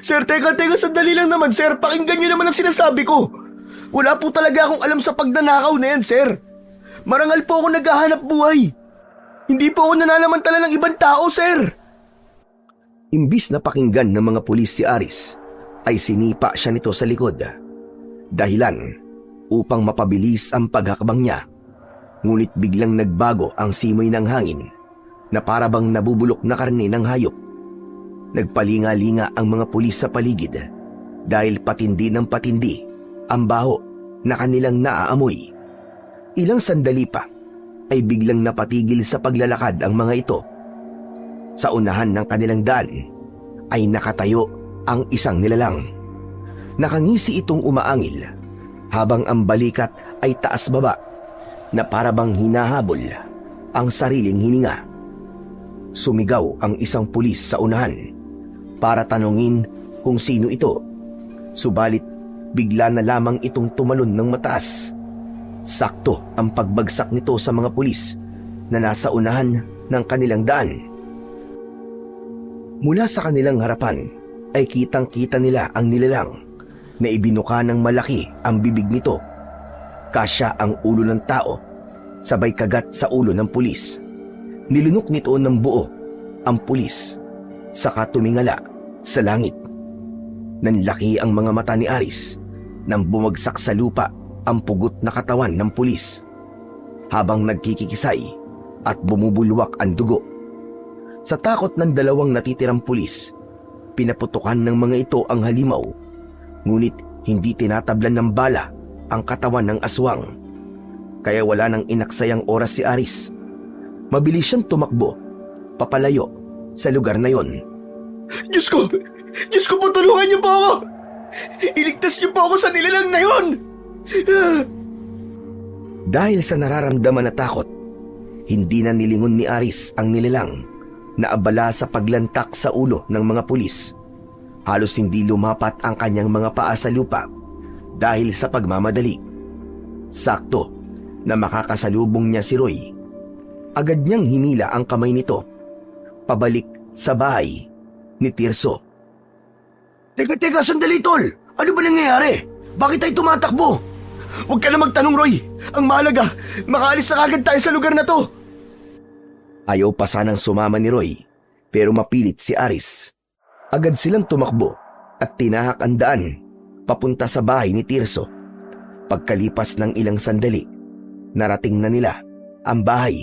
Sir, teka, sandali lang naman, sir. Pakinggan niyo naman ang sinasabi ko. Wala po talaga akong alam sa pagnanakaw na yan, sir. Marangal po ako naghahanap buhay. Hindi po ako nananamantala ng ibang tao, sir. Imbis na pakinggan ng mga pulis si Aris, ay sinipa siya nito sa likod. Dahilan upang mapabilis ang paghakbang niya. Ngunit biglang nagbago ang simoy ng hangin na para bang nabubulok na karne ng hayop. Nagpalinga-linga ang mga pulis sa paligid dahil patindi ng patindi ang baho na kanilang naaamoy. Ilang sandali pa ay biglang napatigil sa paglalakad ang mga ito. Sa unahan ng kanilang daan ay nakatayo ang isang nilalang. Nakangisi itong umaangil habang ang balikat ay taas-baba na parabang hinahabol ang sariling hininga. Sumigaw ang isang pulis sa unahan para tanungin kung sino ito. Subalit bigla na lamang itong tumalon ng mataas. Sakto ang pagbagsak nito sa mga pulis na nasa unahan ng kanilang daan. Mula sa kanilang harapan ay kitang-kita nila ang nilalang na ibinuka ng malaki ang bibig nito. Kasya ang ulo ng tao, sabay kagat sa ulo ng pulis. Nilunok nito ng buo ang pulis, saka tumingala sa langit. Nanlaki ang mga mata ni Aris nang bumagsak sa lupa ang pugot na katawan ng pulis, habang nagkikikisay at bumubulwak ang dugo. Sa takot ng dalawang natitirang pulis, pinaputukan ng mga ito ang halimaw, ngunit hindi tinatablan ng bala ang katawan ng aswang. Kaya wala nang inaksayang oras si Aris. Mabilis siyang tumakbo papalayo sa lugar na yon. Diyos ko! Diyos ko po, tulungan niyo po ako! Iligtas niyo po ako sa nilalang na yon! Dahil sa nararamdaman na takot, hindi na nilingon ni Aris ang nilalang na abala sa paglantak sa ulo ng mga pulis. Halos hindi lumapat ang kanyang mga paa sa lupa dahil sa pagmamadali. Sakto na makakasalubong niya si Roy, agad niyang hinila ang kamay nito pabalik sa bahay ni Tirso. Teka, sandali tol! Ano ba nangyayari? Bakit tayo tumatakbo? Huwag ka na magtanong, Roy. Ang mahalaga, makaalis na kagad tayo sa lugar na to. Ayaw pa sanang sumama ni Roy, pero mapilit si Aris. Agad silang tumakbo at tinahak ang daan papunta sa bahay ni Tirso. Pagkalipas ng ilang sandali, narating na nila ang bahay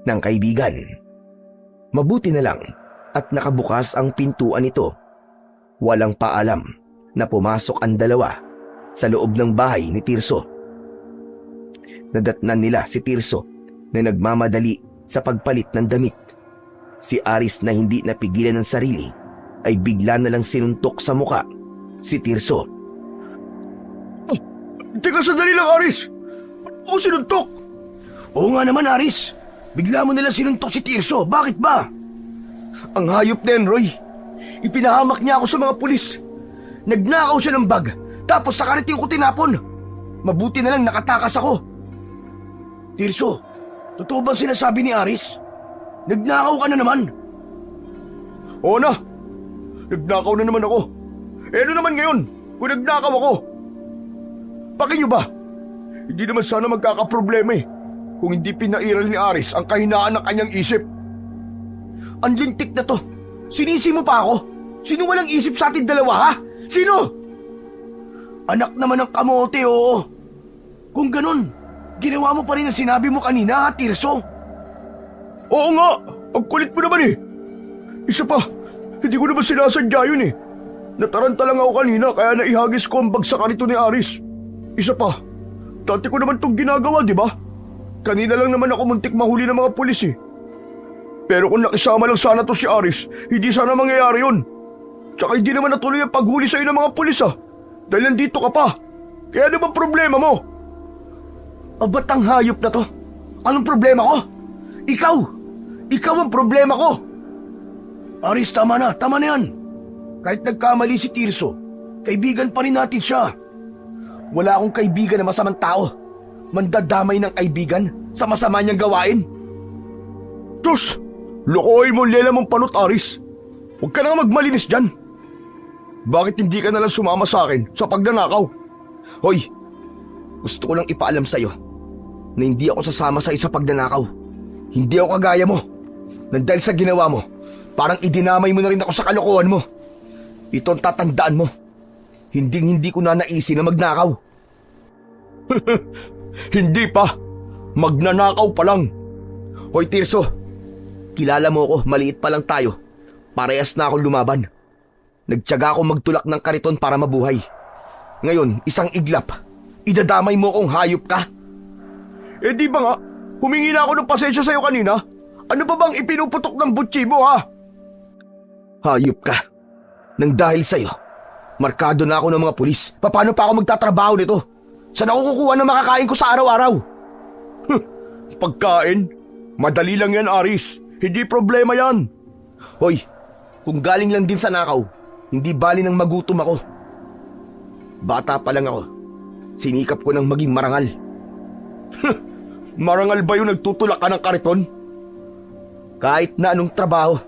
ng kaibigan. Mabuti na lang at nakabukas ang pintuan nito. Walang paalam na pumasok ang dalawa sa loob ng bahay ni Tirso. Nadatnan nila si Tirso na nagmamadali sa pagpalit ng damit. Si Aris na hindi napigilan ng sarili ay bigla na lang sinuntok sa muka si Tirso. Teka, sandali lang, Aris! Ba't mo sinuntok? Oo nga naman, Aris. Bigla mo nalang sinuntok si Tirso. Bakit ba? Ang hayop na yan, Roy. Ipinahamak niya ako sa mga pulis. Nagnakaw siya ng bag, tapos sa kariting ko tinapon. Mabuti na lang nakatakas ako. Tirso, totoo bang sinasabi ni Aris? Nagnakaw ka na naman. Oo na. Nagnakaw na naman ako. Eh ano naman ngayon kung nagnakaw ako? Pakinyo ba? Hindi naman sana magkakaproblema eh kung hindi pinairal ni Aris ang kahinaan ng kanyang isip. Ang lintik na to. Sinisi mo pa ako? Sino walang isip sa atin dalawa, ha? Sino? Anak naman ng kamote, oo. Kung ganun, ginawa mo pa rin ang sinabi mo kanina, ha, Tirso? Oo nga, ang kulit mo naman eh. Isa pa, hindi ko naman sinasadya yun eh. Nataranta lang ako kanina kaya naihagis ko ang bagsak nito ni Aris. Isa pa, dati ko naman itong ginagawa, di ba? Kanina lang naman ako muntik mahuli ng mga pulis eh. Pero kung nakisama lang sana to si Aris, hindi sana mangyayari yun. Tsaka hindi naman natuloy ang paghuli sa'yo ng mga pulis ah. Dahil nandito ka pa. Kaya ano ba problema mo? Ba't ang hayop na to? Anong problema ko? Ikaw! Ikaw ang problema ko! Aris, tama na yan. Kahit nagkamali si Tirso, kaibigan pa rin natin siya. Wala akong kaibigan na masamang tao. Mandadamay ng kaibigan sa masama niyang gawain. Diyos! Lokohin mo lela mong panot, Aris. Huwag ka na nga magmalinis dyan. Bakit hindi ka nalang sumama sa akin sa pagnanakaw? Hoy! Gusto ko lang ipaalam sa'yo na hindi ako sasama sa pagnanakaw. Hindi ako kagaya mo. Nang dahil sa ginawa mo, parang idinamay mo na rin ako sa kalokohan mo. Ito ang tatandaan mo. Hindi ko na naisin na magnakaw. Hindi pa. Magnanakaw pa lang. Hoy Tirso, kilala mo ako, maliit pa lang tayo. Parehas na akong lumaban. Nagtiyaga akong magtulak ng kariton para mabuhay. Ngayon, isang iglap, idadamay mo kung hayop ka. Eh di ba nga, humingi na ako ng pasensya sa'yo kanina. Ano ba bang ipinuputok ng butsi mo ha? Hayop ka. Nang dahil sa'yo, markado na ako ng mga pulis. Paano pa ako magtatrabaho nito? Saan ako kukuha ng makakain ko sa araw-araw? Pagkain? Madali lang yan, Aris. Hindi problema yan. Hoy, kung galing lang din sa nakaw, hindi bali nang magutom ako. Bata pa lang ako. Sinikap ko ng maging marangal. Marangal ba yung nagtutulak ka ng kariton? Kahit na anong trabaho,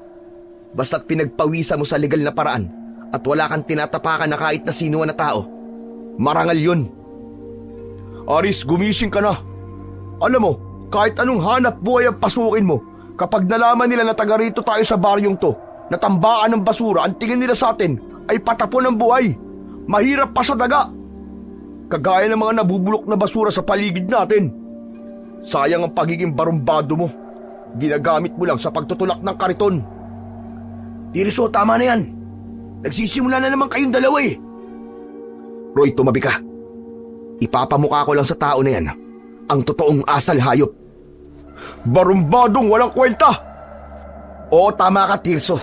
basta't pinagpawisa mo sa legal na paraan at wala kang tinatapakan na kahit na sino na tao, marangal yun. Aris, gumising ka na. Alam mo, kahit anong hanap buhay ang pasukin mo, kapag nalaman nila na taga rito tayo sa baryong to, na tambakan ng basura, ang tingin nila sa atin ay patapon ng buhay. Mahirap pa sa daga. Kagaya ng mga nabubulok na basura sa paligid natin. Sayang ang pagiging barumbado mo. Ginagamit mo lang sa pagtutulak ng kariton. Tirso, tama na yan. Nagsisimula na naman kayong dalawa eh. Roy, tumabi ka. Ipapamukha ko lang sa tao na yan ang totoong asal hayop. Barumbadong walang kwenta. Oo, tama ka, Tirso.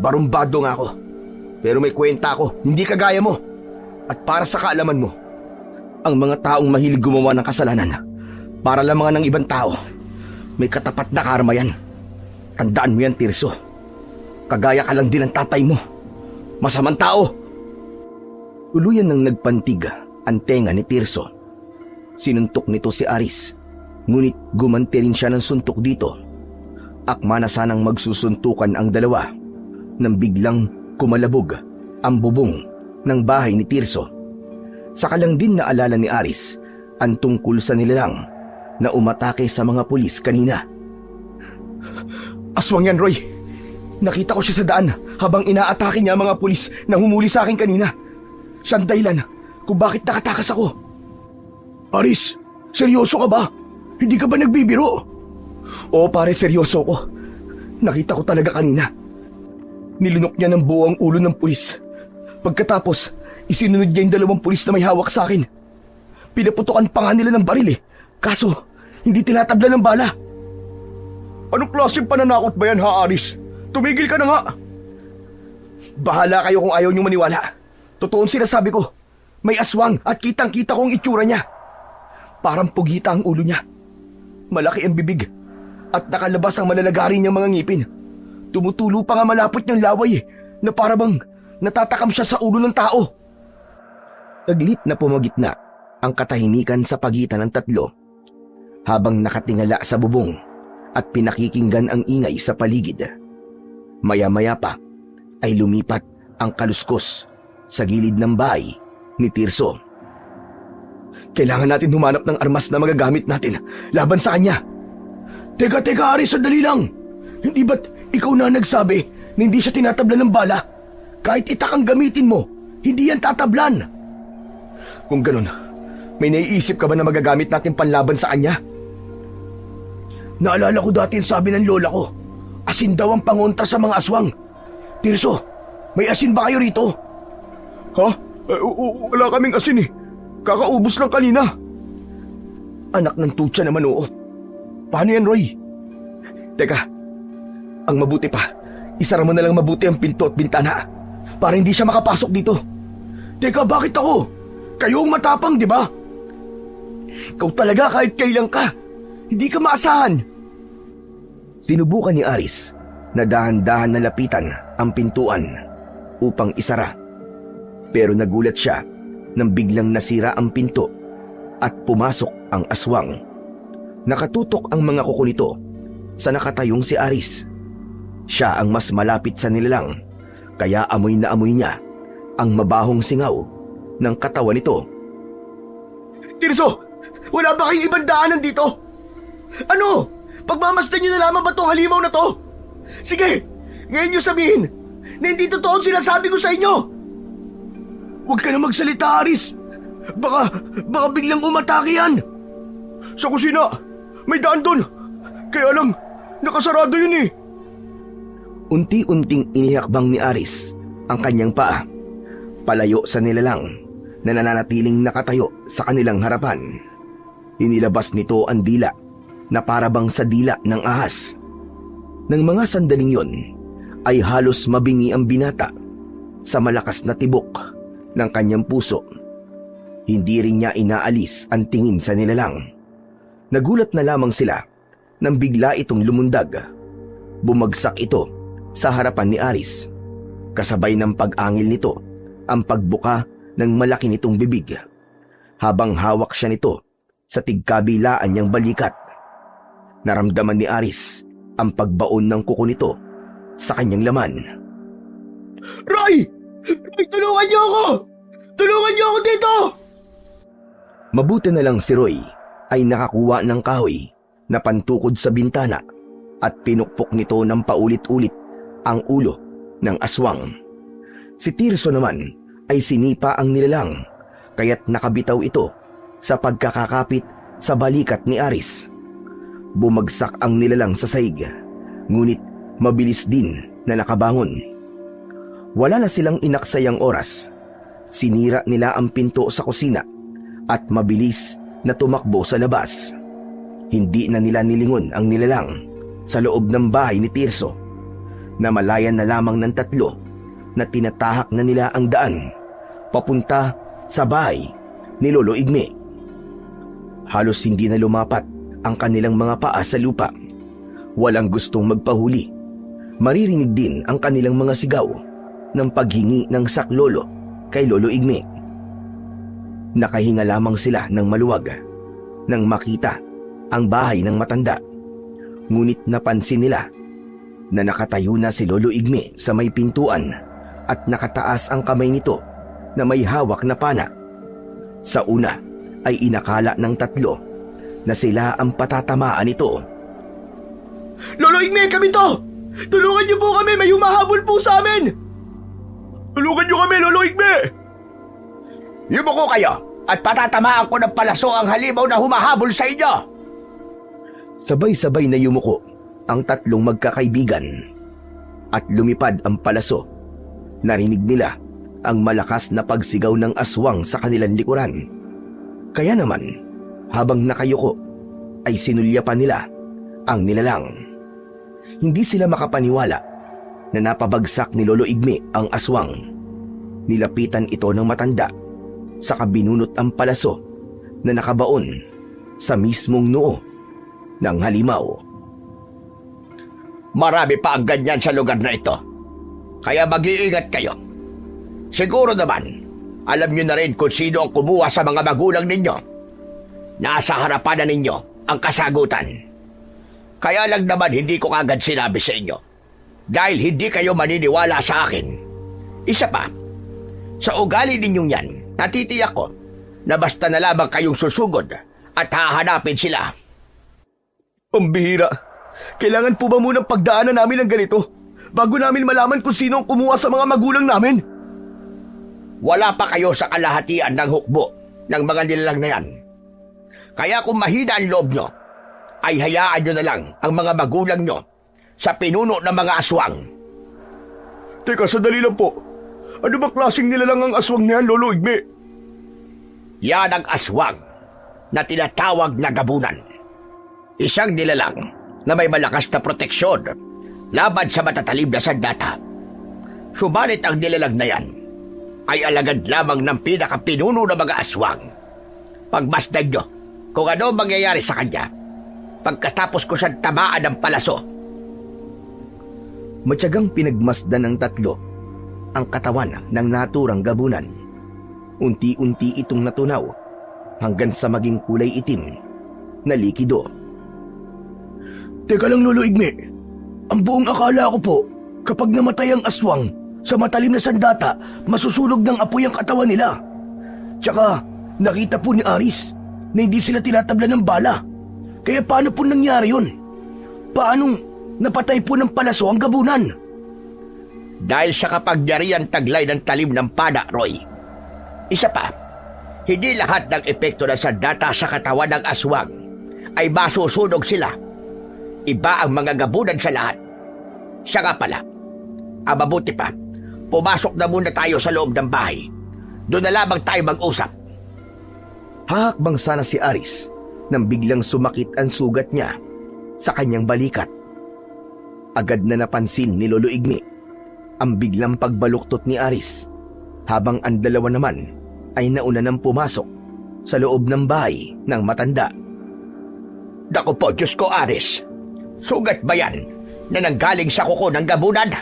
Barumbado nga ako. Pero may kwenta ako, hindi kagaya mo. At para sa kaalaman mo, ang mga taong mahilig gumawa ng kasalanan para lamang ng ibang tao, may katapat na karma yan. Tandaan mo yan, Tirso. Kagaya ka lang din ng tatay mo. Masamang tao. Tuluyan nang nagpantig ang tenga ni Tirso. Sinuntok nito si Aris, ngunit gumanti rin siya ng suntok dito. Akma na sanang magsusuntukan ang dalawa nang biglang kumalabog ang bubong ng bahay ni Tirso. Saka lang din naalala ni Aris ang tungkol sa nilalang na umatake sa mga pulis kanina. Aswang yan, Roy. Nakita ko siya sa daan habang inaatake niya ang mga pulis na humuli sa akin kanina. Siyang dahilan kung bakit nakatakas ako. Aris, seryoso ka ba? Hindi ka ba nagbibiro? Oo pare, seryoso ko. Nakita ko talaga kanina. Nilunok niya ng buo ang ulo ng pulis. Pagkatapos, isinunod niya yung 2 pulis na may hawak sa akin. Pinaputukan pa nga nila ng baril eh. Kaso, hindi tinatabla ng bala. Anong klaseng pananakot ba yan, ha, Aris? Tumigil ka na nga. Bahala kayo kung ayaw niyong maniwala. Totoong sinasabi ko. May aswang at kitang-kita ko ang itsura niya. Parang pugita ang ulo niya. Malaki ang bibig at nakalabas ang malalagari niyang mga ngipin. Tumutulo pa nga malapot niyang laway na parabang natatakam siya sa ulo ng tao. Taglit na pumagitna ang katahimikan sa pagitan ng tatlo habang nakatingala sa bubong at pinakikinggan ang ingay sa paligid. Maya-maya pa ay lumipat ang kaluskos sa gilid ng bahay ni Tirso. Kailangan natin humanap ng armas na magagamit natin laban sa kanya. Teka, Aris, sandali lang. Hindi ba't ikaw na nagsabi na hindi siya tinatablan ng bala? Kahit itak ang gamitin mo, hindi yan tatablan. Kung ganun, may naiisip ka ba na magagamit natin panlaban sa kanya? Naalala ko dati ang sabi ng lola ko, asin daw ang pangontra sa mga aswang. Tirso, may asin ba kayo rito? Ha? Wala kaming asin eh. Kakaubos lang kanina. Anak ng tutsa naman, oo. Paano yan, Roy? Teka, ang mabuti pa, isara mo na lang mabuti ang pinto at bintana para hindi siya makapasok dito. Teka, bakit ako? Kayo ang matapang, di ba? Ikaw talaga kahit kailan ka. Hindi ka maasahan. Sinubukan ni Aris na dahan-dahan na lapitan ang pintuan upang isara. Pero nagulat siya nang biglang nasira ang pinto at pumasok ang aswang. Nakatutok ang mga kuko nito sa nakatayong si Aris. Siya ang mas malapit sa nilalang, kaya amoy na amoy niya ang mabahong singaw ng katawan nito. Tirso, wala ba kayong ibang daanan dito? Ano? Pagmamasdan nyo na lamang ba itong halimaw na to? Sige, ngayon nyo sabihin na hindi totoo ang sinasabi ko sa inyo. Huwag ka na magsalita, Aris. Baka biglang umatake yan. Sa kusina, may daan doon. Kaya lang, nakasarado yun eh. Unti-unting inihakbang ni Aris ang kanyang paa, palayo sa nilalang na nananatiling nakatayo sa kanilang harapan. Inilabas nito ang dila na parabang sa dila ng ahas. Nang mga sandaling yon, ay halos mabingi ang binata sa malakas na tibok ng kanyang puso. Hindi rin niya inaalis ang tingin sa nilalang. Nagulat na lamang sila nang bigla itong lumundag. Bumagsak ito sa harapan ni Aris. Kasabay ng pag-angil nito ang pagbuka ng malaki nitong bibig, habang hawak siya nito sa tigkabilaan niyang balikat. Naramdaman ni Aris ang pagbaon ng kuko nito sa kanyang laman. Roy! Roy, tulungan niyo ako! Tulungan niyo ako dito! Mabuti na lang si Roy ay nakakuha ng kahoy na pantukod sa bintana at pinukpok nito ng paulit-ulit ang ulo ng aswang. Si Tirso naman ay sinipa ang nilalang, kaya't nakabitaw ito sa pagkakakapit sa balikat ni Aris. Bumagsak ang nilalang sa saig, ngunit mabilis din na nakabangon. Wala na silang inaksayang oras. Sinira nila ang pinto sa kusina at mabilis na tumakbo sa labas. Hindi na nila nilingon ang nilalang sa loob ng bahay ni Tirso. Namalayan na lamang ng tatlo na tinatahak na nila ang daan papunta sa bahay ni Lolo Igme. Halos hindi na lumapat ang kanilang mga paa sa lupa. Walang gustong magpahuli. Maririnig din ang kanilang mga sigaw ng paghingi ng saklolo kay Lolo Igme. Nakahinga lamang sila ng maluwag nang makita ang bahay ng matanda. Ngunit napansin nila na nakatayo na si Lolo Igme sa may pintuan at nakataas ang kamay nito na may hawak na pana. Sa una ay inakala ng tatlo na sila ang patatamaan nito. Lolo Igme, kami to! Tulungan niyo po kami! May humahabol po sa amin! Tulungan niyo kami, Lolo Igme! Yumuko kayo at patatamaan ko ng palaso ang halimaw na humahabol sa inyo! Sabay-sabay na yumuko ang tatlong magkakaibigan at lumipad ang palaso. Narinig nila ang malakas na pagsigaw ng aswang sa kanilang likuran. Kaya naman, habang nakayuko, ay sinulyapan nila ang nilalang. Hindi sila makapaniwala na napabagsak ni Lolo Igme ang aswang. Nilapitan ito ng matanda, saka binunot ang palaso na nakabaon sa mismong noo ng halimaw. Marami pa ang ganyan sa lugar na ito, kaya mag-iingat kayo. Siguro naman, alam nyo na rin kung sino ang kumuha sa mga magulang ninyo. Nasa harapan na ninyo ang kasagutan. Kaya lang naman hindi ko kagad sinabi sa inyo, dahil hindi kayo maniniwala sa akin. Isa pa, sa ugali ninyong yan, natitiyak ko na basta na lamang kayong susugod at hahanapin sila. Ang bihira. Kailangan po ba munang pagdaanan namin ng ganito bago namin malaman kung sino ang kumuha sa mga magulang namin? Wala pa kayo sa kalahatian ng hukbo ng mga nilalang na yan. Kaya kung mahina ang loob nyo, ay hayaan nyo na lang ang mga magulang nyo sa pinuno ng mga aswang. Teka, sandali lang po. Ano ba klaseng nilalang ang aswang niyan, Lolo Igme? Yan ang aswang na tinatawag na gabunan. Isang nilalang na may malakas na proteksyon laban sa matatalim na sandata. Subalit ang nilalang na yan ay alagad lamang ng pinakapinuno ng mga aswang. Pagmasdan nyo kung ano mangyayari sa kanya pagkatapos ko siyang tamaan ng palaso. Matyagang pinagmasdan ng tatlo ang katawan ng naturang gabunan. Unti-unti itong natunaw hanggang sa maging kulay itim na likido. Teka lang, Lolo Igme. Ang buong akala ko po, kapag namatay ang aswang sa matalim na sandata, masusunog ng apoy ang katawan nila. Tsaka, nakita po ni Aris na hindi sila tinatabla ng bala. Kaya paano po nangyari yun? Paanong napatay po ng palaso ang gabunan? Dahil sa kapagyarihan taglay ng talim ng pana, Roy. Isa pa, hindi lahat ng epekto ng sandata sa katawan ng aswang ay masusunog sila. Iba ang mga gabunan sa lahat. Siya nga pala, mabuti pa, pumasok na muna tayo sa loob ng bahay. Doon na lamang tayo mag-usap. Hahakbang sana si Aris nang biglang sumakit ang sugat niya sa kanyang balikat. Agad na napansin ni Lolo Igme ang biglang pagbaluktot ni Aris, habang ang dalawa naman ay nauna nang pumasok sa loob ng bahay ng matanda. Naku po, Diyos ko, Aris. Sugat ba yan na nanggaling sa kuko ng gabunan?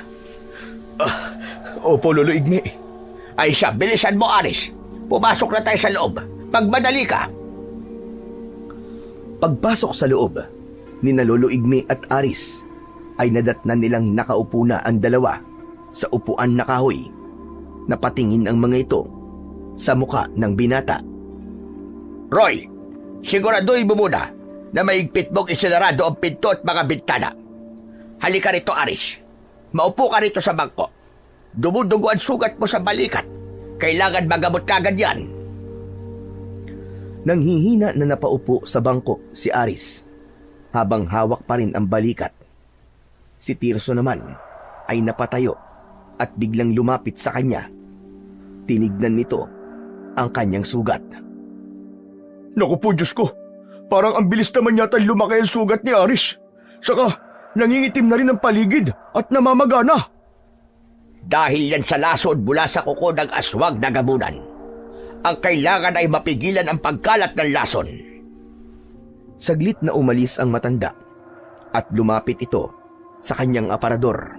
Opo, Lolo Igme. Ay siya, bilisan mo, Aris. Pumasok na tayo sa loob. Magmadali ka. Pagpasok sa loob, ni Lolo Igme at Aris, ay nadatnan nilang nakaupo na ang dalawa sa upuan na kahoy. Napatingin ang mga ito sa muka ng binata. Roy, siguraduhin mo muna na maigpit mong isinarado ang pinto at mga bintana. Halika rito, Aris. Maupo ka rito sa bangko. Dumudugo ang sugat mo sa balikat. Kailangan magamot kagad yan. Nanghihina na napaupo sa bangko si Aris, habang hawak pa rin ang balikat. Si Tirso naman ay napatayo at biglang lumapit sa kanya. Tinignan nito ang kanyang sugat. Naku po, Diyos ko. Parang ang bilis naman yata lumaki ang sugat ni Aris. Saka, nangingitim na rin ang paligid at namamagana. Dahil yan sa lason mula sa kuko ng aswang na gabunan. Ang kailangan ay mapigilan ang pagkalat ng lason. Saglit na umalis ang matanda at lumapit ito sa kanyang aparador.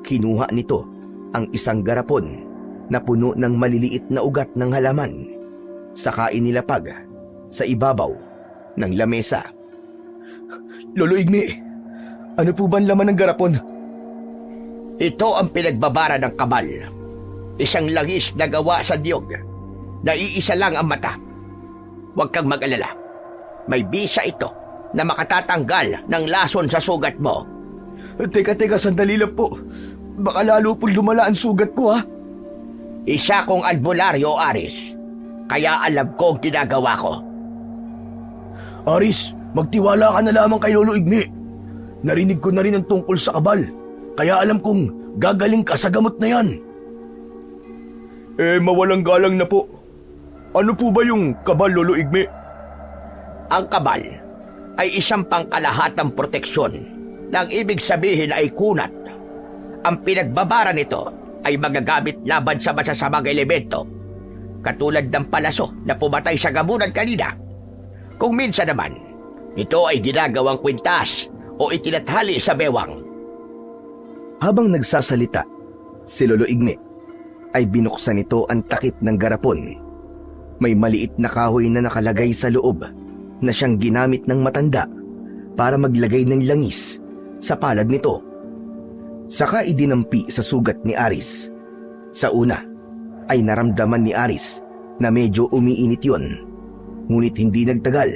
Kinuha nito ang isang garapon na puno ng maliliit na ugat ng halaman, saka inilapag sa ibabaw ng lamesa. Lolo Igme, ano po ba ang laman ng garapon? Ito ang pinagbabara ng kabal. Isang langis na gawa sa diyog. Naiisa lang ang mata. Huwag kang mag-alala. May bisa ito na makatatanggal ng lason sa sugat mo. Teka, sandali lang po. Baka lalo po lumala ang sugat ko, ha? Isa kong albularyo, Aris. Kaya alam ko ang ginagawa ko. Aris, magtiwala ka na lamang kay Lolo Igme. Narinig ko na rin ang tungkol sa kabal. Kaya alam kong gagaling ka sa gamot na yan. Mawalang galang na po. Ano po ba yung kabal, Lolo Igme? Ang kabal ay isang pangkalahatang proteksyon na ang ibig sabihin ay kunat. Ang pinagbabara nito ay magagamit laban sa masasamang elemento, katulad ng palaso na pumatay sa gabunan kanina. Kung minsan naman, ito ay ginagawang kwintas o itinathali sa bewang. Habang nagsasalita, si Lolo Igme ay binuksan nito ang takip ng garapon. May maliit na kahoy na nakalagay sa loob na siyang ginamit ng matanda para maglagay ng langis sa palad nito. Saka idinampi sa sugat ni Aris. Sa una ay naramdaman ni Aris na medyo umiinit yon. Ngunit hindi nagtagal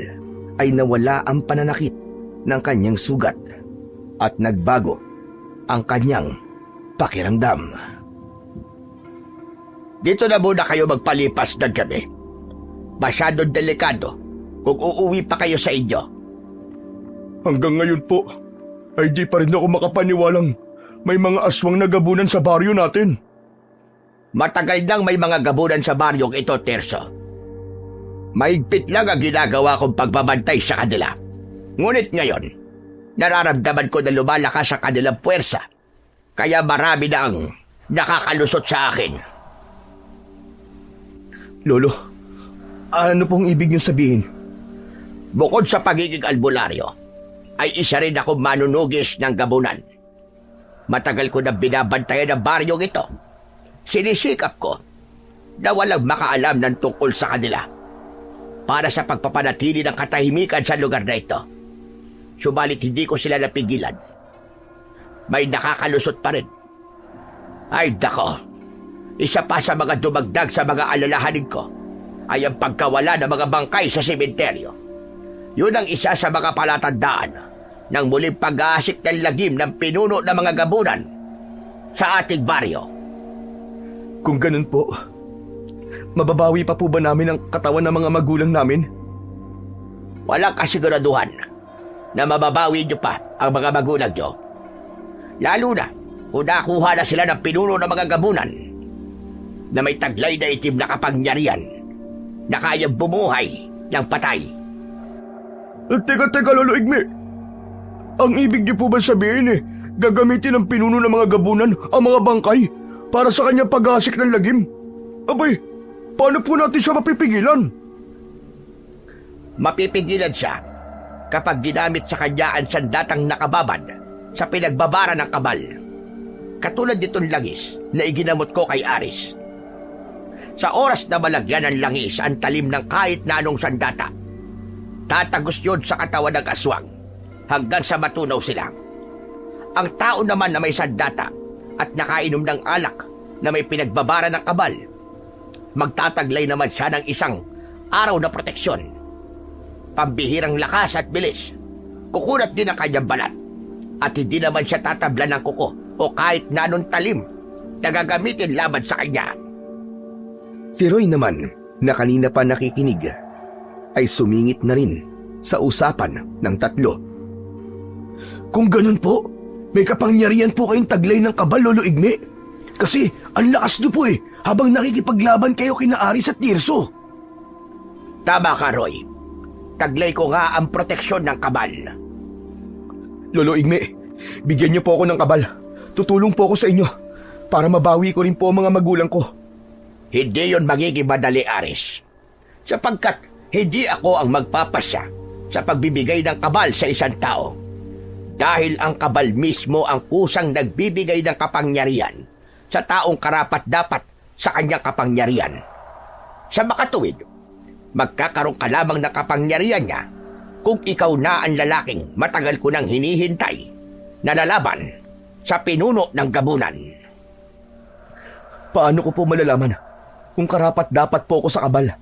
ay nawala ang pananakit ng kanyang sugat at nagbago ang kanyang pakiramdam. Dito na muna kayo magpalipas ng gabi. Masyadong delikado kung uuwi pa kayo sa inyo. Hanggang ngayon po, ay di pa rin ako makapaniwalang may mga aswang na gabunan sa baryo natin. Matagal nang may mga gabunan sa baryong ito, Tirso. Maigpit lang ang ginagawa kong pagbabantay sa kanila. Ngunit ngayon, nararamdaman ko na lumalakas sa kanilang puwersa. Kaya marami na ang nakakalusot sa akin. Lolo, ano pong ibig niyong sabihin? Bukod sa pagiging albularyo, ay isa rin akong manunugis ng gabunan. Matagal ko na binabantayan ang baryong ito. Sinisikap ko na walang makaalam ng tungkol sa kanila para sa pagpapanatili ng katahimikan sa lugar na ito. Subalit hindi ko sila napigilan. May nakakalusot pa rin. Ay dako, isa pa sa mga dumagdag sa mga alalahanin ko ay ang pagkawala ng mga bangkay sa sementeryo. Yun ang isa sa mga palatandaan ng muling pag-aasik ng lagim ng pinuno ng mga gabunan sa ating baryo. Kung ganun po, mababawi pa po ba namin ang katawan ng mga magulang namin? Walang kasiguraduhan na mababawi niyo pa ang mga magulang niyo. Lalo na kung nakuha na sila ng pinuno ng mga gabunan na may taglay na itim na kapangyarihan na kayang bumuhay ng patay. Teka, Lolo Igme. Ang ibig niyo po ba sabihin gagamitin ng pinuno ng mga gabunan ang mga bangkay para sa kanyang pag-asik ng lagim? Abay, paano po natin siya mapipigilan? Mapipigilan siya kapag ginamit sa kanya ang sandatang nakababad sa pinagbabara ng kabal. Katulad nitong langis na iginamot ko kay Aris. Sa oras na malagyan ng langis ang talim ng kahit na anong sandata, tatagos yun sa katawan ng aswang hanggang sa matunaw sila. Ang tao naman na may sandata at nakainom ng alak na may pinagbabara ng kabal, magtataglay naman siya ng isang araw na proteksyon. Pambihirang lakas at bilis, kukunat din ang kanyang balat, at hindi naman siya tatabla ng kuko o kahit na anong talim na gagamitin laban sa kanya. Si Roy naman, na kanina pa nakikinig, ay sumingit na rin sa usapan ng tatlo. Kung ganun po, may kapangyarihan po kayong taglay ng kabal, Lolo Igme. Kasi ang lakas niyo po habang nakikipaglaban kayo kina Aris at Tirso. Tama ka, Roy. Taglay ko nga ang proteksyon ng kabal. Lolo Igme, bigyan niyo po ako ng kabal. Tutulong po ako sa inyo para mabawi ko rin po ang mga magulang ko. Hindi yon magiging madali, Aris. Sapagkat hindi ako ang magpapasya sa pagbibigay ng kabal sa isang tao. Dahil ang kabal mismo ang kusang nagbibigay ng kapangyarihan sa taong karapat-dapat sa kanyang kapangyarihan. Sa makatuwid, magkakaroon ka lamang ng kapangyarihan niya kung ikaw na ang lalaking matagal ko nang hinihintay na lalaban sa pinuno ng gabunan. Paano ko po malalaman kung karapat-dapat po ako sa kabal?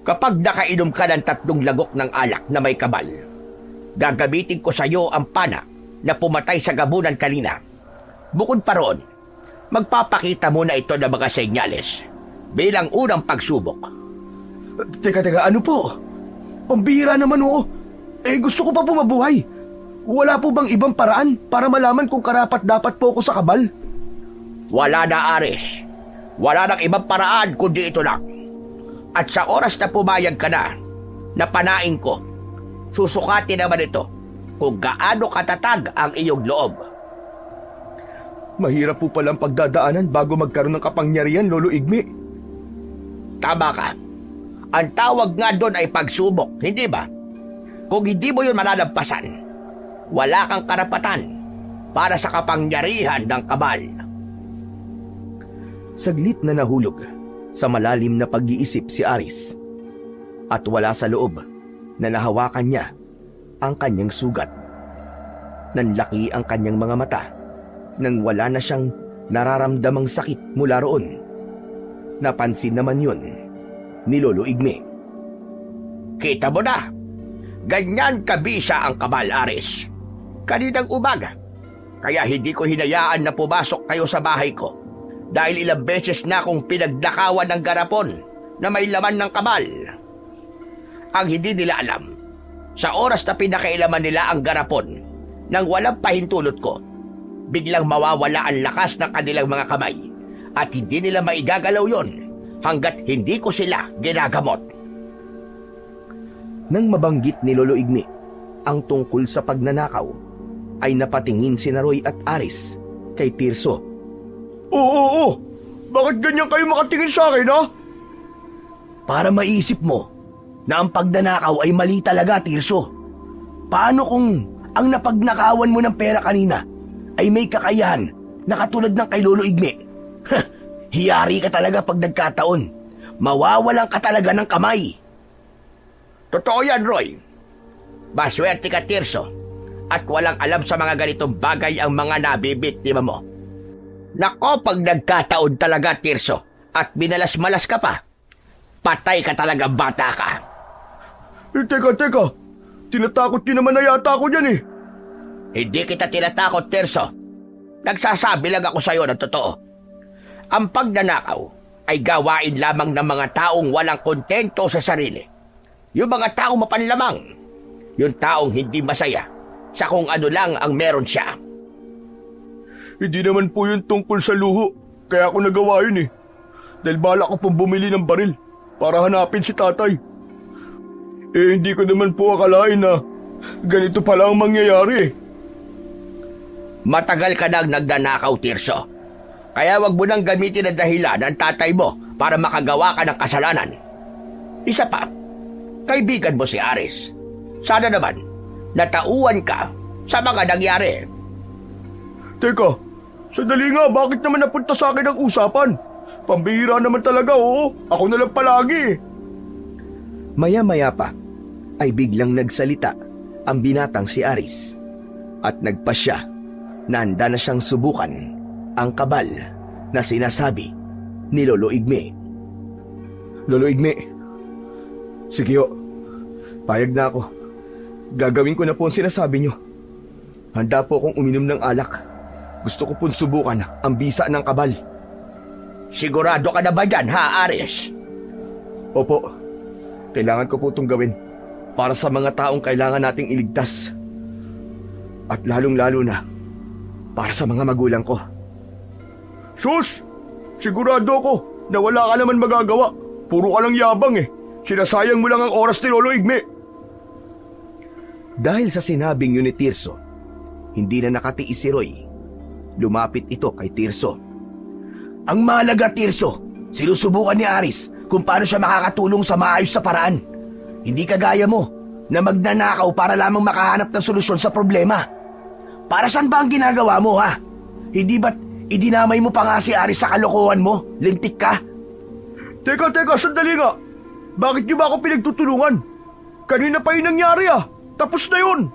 Kapag nakainom ka ng 3 lagok ng alak na may kabal, gagamitin ko sa iyo ang pana na pumatay sa gabunan kanina. Bukod pa roon, magpapakita mo na ito ng mga senyales bilang unang pagsubok. Teka, ano po? Pambihira naman oo. Gusto ko pa po mabuhay. Wala po bang ibang paraan para malaman kung karapat-dapat po ako sa kabal? Wala na, Aris. Wala nang ibang paraan kundi ito lang. At sa oras na pumayag ka na panain ko, susukatin naman ito kung gaano katatag ang iyong loob. Mahirap po palang pagdadaanan bago magkaroon ng kapangyarihan, Lolo Igme. Tama ka. Ang tawag nga doon ay pagsubok, hindi ba? Kung hindi mo yun malalampasan, wala kang karapatan para sa kapangyarihan ng kabal. Saglit na nahulog sa malalim na pag-iisip si Aris at wala sa loob na nahawakan niya ang kanyang sugat. Nanlaki ang kanyang mga mata nang wala na siyang nararamdamang sakit mula roon. Napansin naman yun ni Lolo Igme. Kita mo na, ganyan kabisa ang kabal, Aris. Kaninang umaga, kaya hindi ko hinayaan na pumasok kayo sa bahay ko dahil ilang beses na akong pinagnakawan ng garapon na may laman ng kabal. Ang hindi nila alam, sa oras na pinakailaman nila ang garapon nang walang pahintulot ko, biglang mawawala ang lakas ng kanilang mga kamay at hindi nila maigagalaw yon hanggat hindi ko sila ginagamot. Nang mabanggit ni Lolo Igme ang tungkol sa pagnanakaw, ay napatingin si Roy at Aris kay Tirso. Oo. Bakit ganyan kayo makatingin sa akin, ha? Para maisip mo na ang pagnanakaw ay mali talaga, Tirso. Paano kung ang napagnakawan mo ng pera kanina ay may kakayahan na katulad ng kay Lolo Igme? Hiyari ka talaga pag nagkataon. Mawawalan ka talaga ng kamay. Totoo yan, Roy. Maswerte ka, Tirso, at walang alam sa mga ganitong bagay ang mga nabibiktima mo. Nako, pag nagkataon talaga, Tirso, at binalas-malas ka pa, patay ka talaga, bata ka. Teka. Tinatakot niyo naman na yata ako dyan, eh. Hindi kita tinatakot, Tirso. Nagsasabi lang ako sa'yo ng totoo. Ang pagnanakaw ay gawain lamang ng mga taong walang kontento sa sarili. Yung mga taong mapanlamang. Yung taong hindi masaya sa kung ano lang ang meron siya. Hindi naman po yun tungkol sa luho. Kaya ako nagawa yun, eh. Dahil balak ko pong bumili ng baril para hanapin si tatay. Hindi ko naman po akalain na ganito pala ang mangyayari, eh. Matagal ka nang nagnanakaw, Tirso. Kaya wag mo nang gamitin ang dahilan ng tatay mo para makagawa ka ng kasalanan. Isa pa, kaibigan mo si Aris. Sana naman Natauan ka sa mga nangyari. Teka, sandali nga, bakit naman napunta sa akin ang usapan? Pambihira naman talaga, oo. Ako na lang palagi. Maya-maya pa ay biglang nagsalita ang binatang si Aris at nagpasya na handa na siyang subukan ang kabal na sinasabi ni Lolo Igme. Lolo Igme, sige ho, payag na ako. Gagawin ko na po ang sinasabi niyo. Handa po akong uminom ng alak. Gusto ko pong subukan ang bisa ng kabal. Sigurado ka na ba dyan, ha, Aris? Opo, kailangan ko po itong gawin para sa mga taong kailangan nating iligtas. At lalong-lalo na para sa mga magulang ko. Sus! Sigurado ko na wala ka naman magagawa. Puro ka lang yabang eh. Sinasayang mo lang ang oras ni Lolo Igme. Dahil sa sinabing yun ni Tirso, hindi na nakatiis si Roy. Lumapit ito kay Tirso. Ang mahalaga, Tirso, sinusubukan ni Aris kung paano siya makakatulong sa maayos sa paraan. Hindi kagaya mo na magnanakaw para lamang makahanap ng solusyon sa problema. Para saan ba ang ginagawa mo, ha? Hindi ba't idinamay mo pa nga si Aris sa kalokohan mo? Lintik ka? Teka, sandali nga. Bakit niyo ba ako pinagtutulungan? Kanina pa yung nangyari ah. Tapos na yun.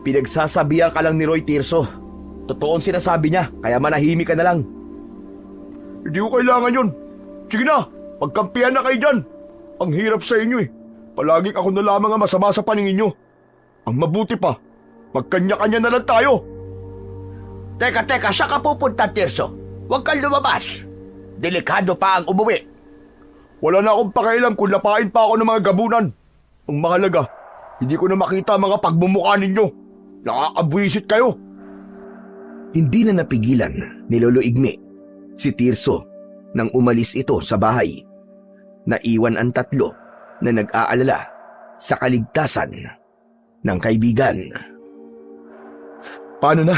Pinagsasabihan ka lang ni Roy, Tirso. Totoong sinasabi niya, kaya manahimik ka na lang. Hindi ko kailangan yun. Sige na, pagkampihan na kayo dyan. Ang hirap sa inyo eh. Palaging ako na lamang ang masama sa paningin nyo. Ang mabuti pa, magkanya-kanya na lang tayo. Teka, saan ka pupunta, Tirso? Huwag kang lumabas. Delikado pa ang umuwi. Wala na akong pakialam kung lapain pa ako ng mga gabunan. Ang mahalaga, hindi ko na makita ang mga pagmumukha ninyo. Nakakabwisit kayo. Hindi na napigilan ni Lolo Igme si Tirso nang umalis ito sa bahay. Naiwan ang tatlo na nag-aalala sa kaligtasan ng kaibigan. Paano na?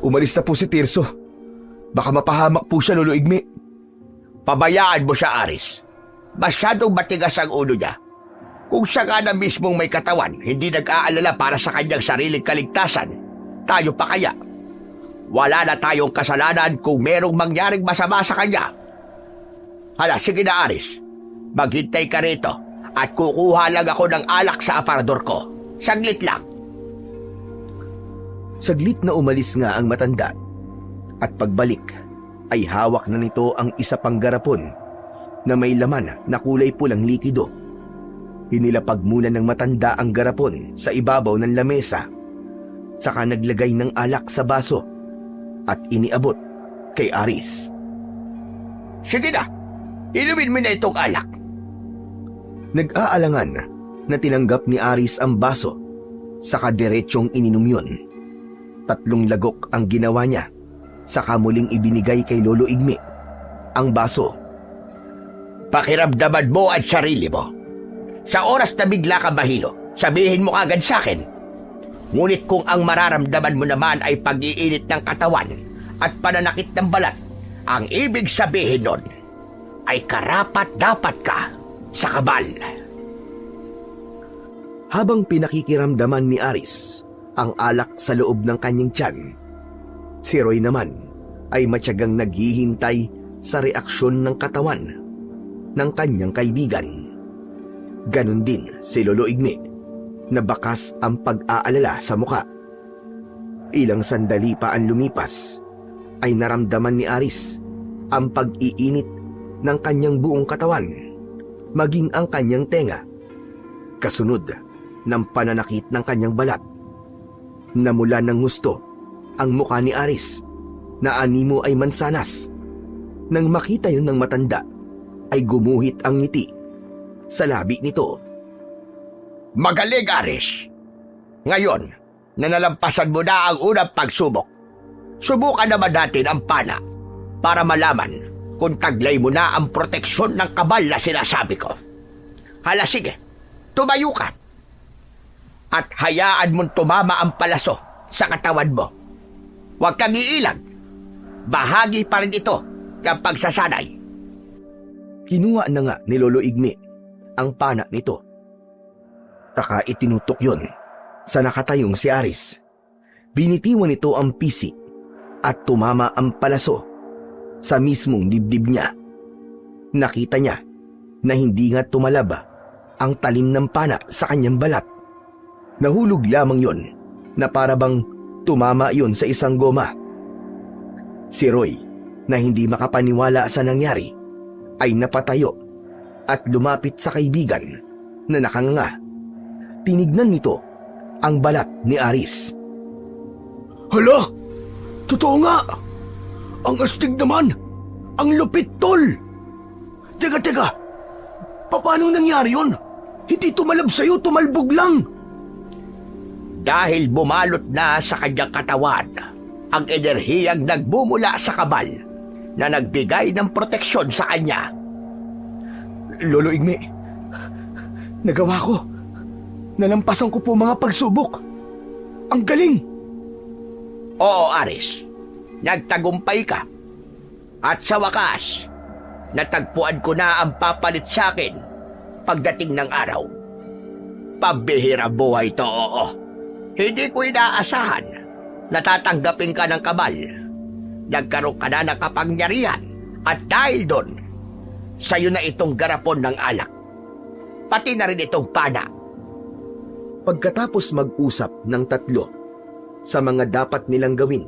Umalis na po si Tirso. Baka mapahamak po siya, Lolo Igme. Pabayaan mo siya, Aris. Masyadong matigas ang ulo niya. Kung siya nga na mismong may katawan, hindi nag-aalala para sa kanyang sariling kaligtasan, tayo pa kaya? Wala na tayong kasalanan kung merong mangyaring masama sa kanya. Hala, sige na, Aris. Maghintay ka rito at kukuha lang ako ng alak sa aparador ko. Saglit lang. Saglit na umalis nga ang matanda at pagbalik ay hawak na nito ang isa pang garapon na may laman na kulay pulang likido. Inilapag muna ng matanda ang garapon sa ibabaw ng lamesa, saka naglagay ng alak sa baso at iniabot kay Aris. Sige na, inumin mo na itong alak. Nag-aalangan na tinanggap ni Aris ang baso, saka diretsyong ininom yun. 3 lagok ang ginawa niya, saka muling ibinigay kay Lolo Igme ang baso. Pakiramdaman mo at sarili mo. Sa oras na bigla ka mahilo, sabihin mo agad sa akin. Ngunit kung ang mararamdaman mo naman ay pag-iinit ng katawan at pananakit ng balat, ang ibig sabihin nun ay karapat-dapat ka sa kabal. Habang pinakikiramdaman ni Aris ang alak sa loob ng kanyang tiyan, si Roy naman ay matyagang naghihintay sa reaksyon ng katawan ng kanyang kaibigan. Ganon din si Lolo Igme na bakas ang pag-aalala sa muka. Ilang sandali pa ang lumipas ay naramdaman ni Aris ang pag-iinit ng kanyang buong katawan, maging ang kanyang tenga. Kasunod ng pananakit ng kanyang balat. Namula ng husto ang mukha ni Aris na animo ay mansanas. Nang makita yun ng matanda ay gumuhit ang ngiti sa labi nito. Magaling, Aris. Ngayon, na nalampasan mo na ang unang pagsubok, subukan naman natin ang pana para malaman kung taglay mo na ang proteksyon ng kabal na sinasabi ko. Hala, sige, tumayo ka. At hayaan mong tumama ang palaso sa katawan mo. Huwag kang iilag. Bahagi pa rin ito ng pagsasanay. Kinuha na nga ni Lolo Igme ang pana nito. Saka itinutok yon sa nakatayong si Aris. Binitiwan nito ang pisi at tumama ang palaso sa mismong dibdib niya. Nakita niya na hindi nga tumalab ang talim ng pana sa kanyang balat. Nahulog lamang yon na parabang tumama yon sa isang goma. Si Roy, na hindi makapaniwala sa nangyari, ay napatayo at lumapit sa kaibigan na nakanganga. Tinignan nito ang balat ni Aris. Hala! Totoo nga! Ang astig naman! Ang lupit, tol! Teka! Paano nangyari yun? Hindi tumalab sa'yo, tumalbog lang! Dahil bumalot na sa kanyang katawan ang enerhiyang nagbumula sa kabal na nagbigay ng proteksyon sa kanya. Lolo Igme, nagawa ko. Nalampasan ko po mga pagsubok. Ang galing! Oo, Aris. Nagtagumpay ka. At sa wakas, natagpuan ko na ang papalit sa akin pagdating ng araw. Pabihira buhay to, oo. Hindi ko inaasahan na tatanggapin ka ng kabal. Nagkaroon ka na ng kapangyarihan at dahil doon, sa'yo na itong garapon ng alak. Pati na rin itong pana. Pagkatapos mag-usap ng tatlo sa mga dapat nilang gawin,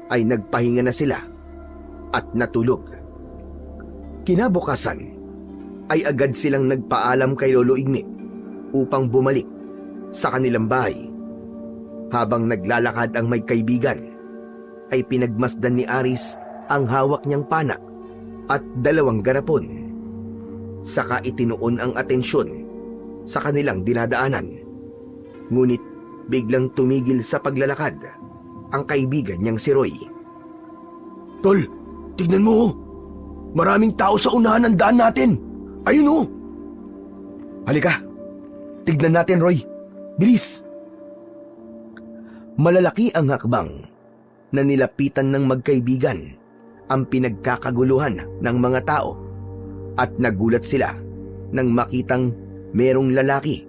ay nagpahinga na sila at natulog. Kinabukasan ay agad silang nagpaalam kay Lolo Igme upang bumalik sa kanilang bahay. Habang naglalakad ang may kaibigan, ay pinagmasdan ni Aris ang hawak niyang pana at 2 garapon. Saka itinuon ang atensyon sa kanilang dinadaanan. Ngunit biglang tumigil sa paglalakad ang kaibigan niyang si Roy. Tol, tignan mo, oh. Maraming tao sa unahan ng daan natin. Ayun, oh. Halika, tignan natin, Roy. Bilis! Malalaki ang hakbang na nilapitan ng magkaibigan ang pinagkakaguluhan ng mga tao at nagulat sila nang makitang merong lalaki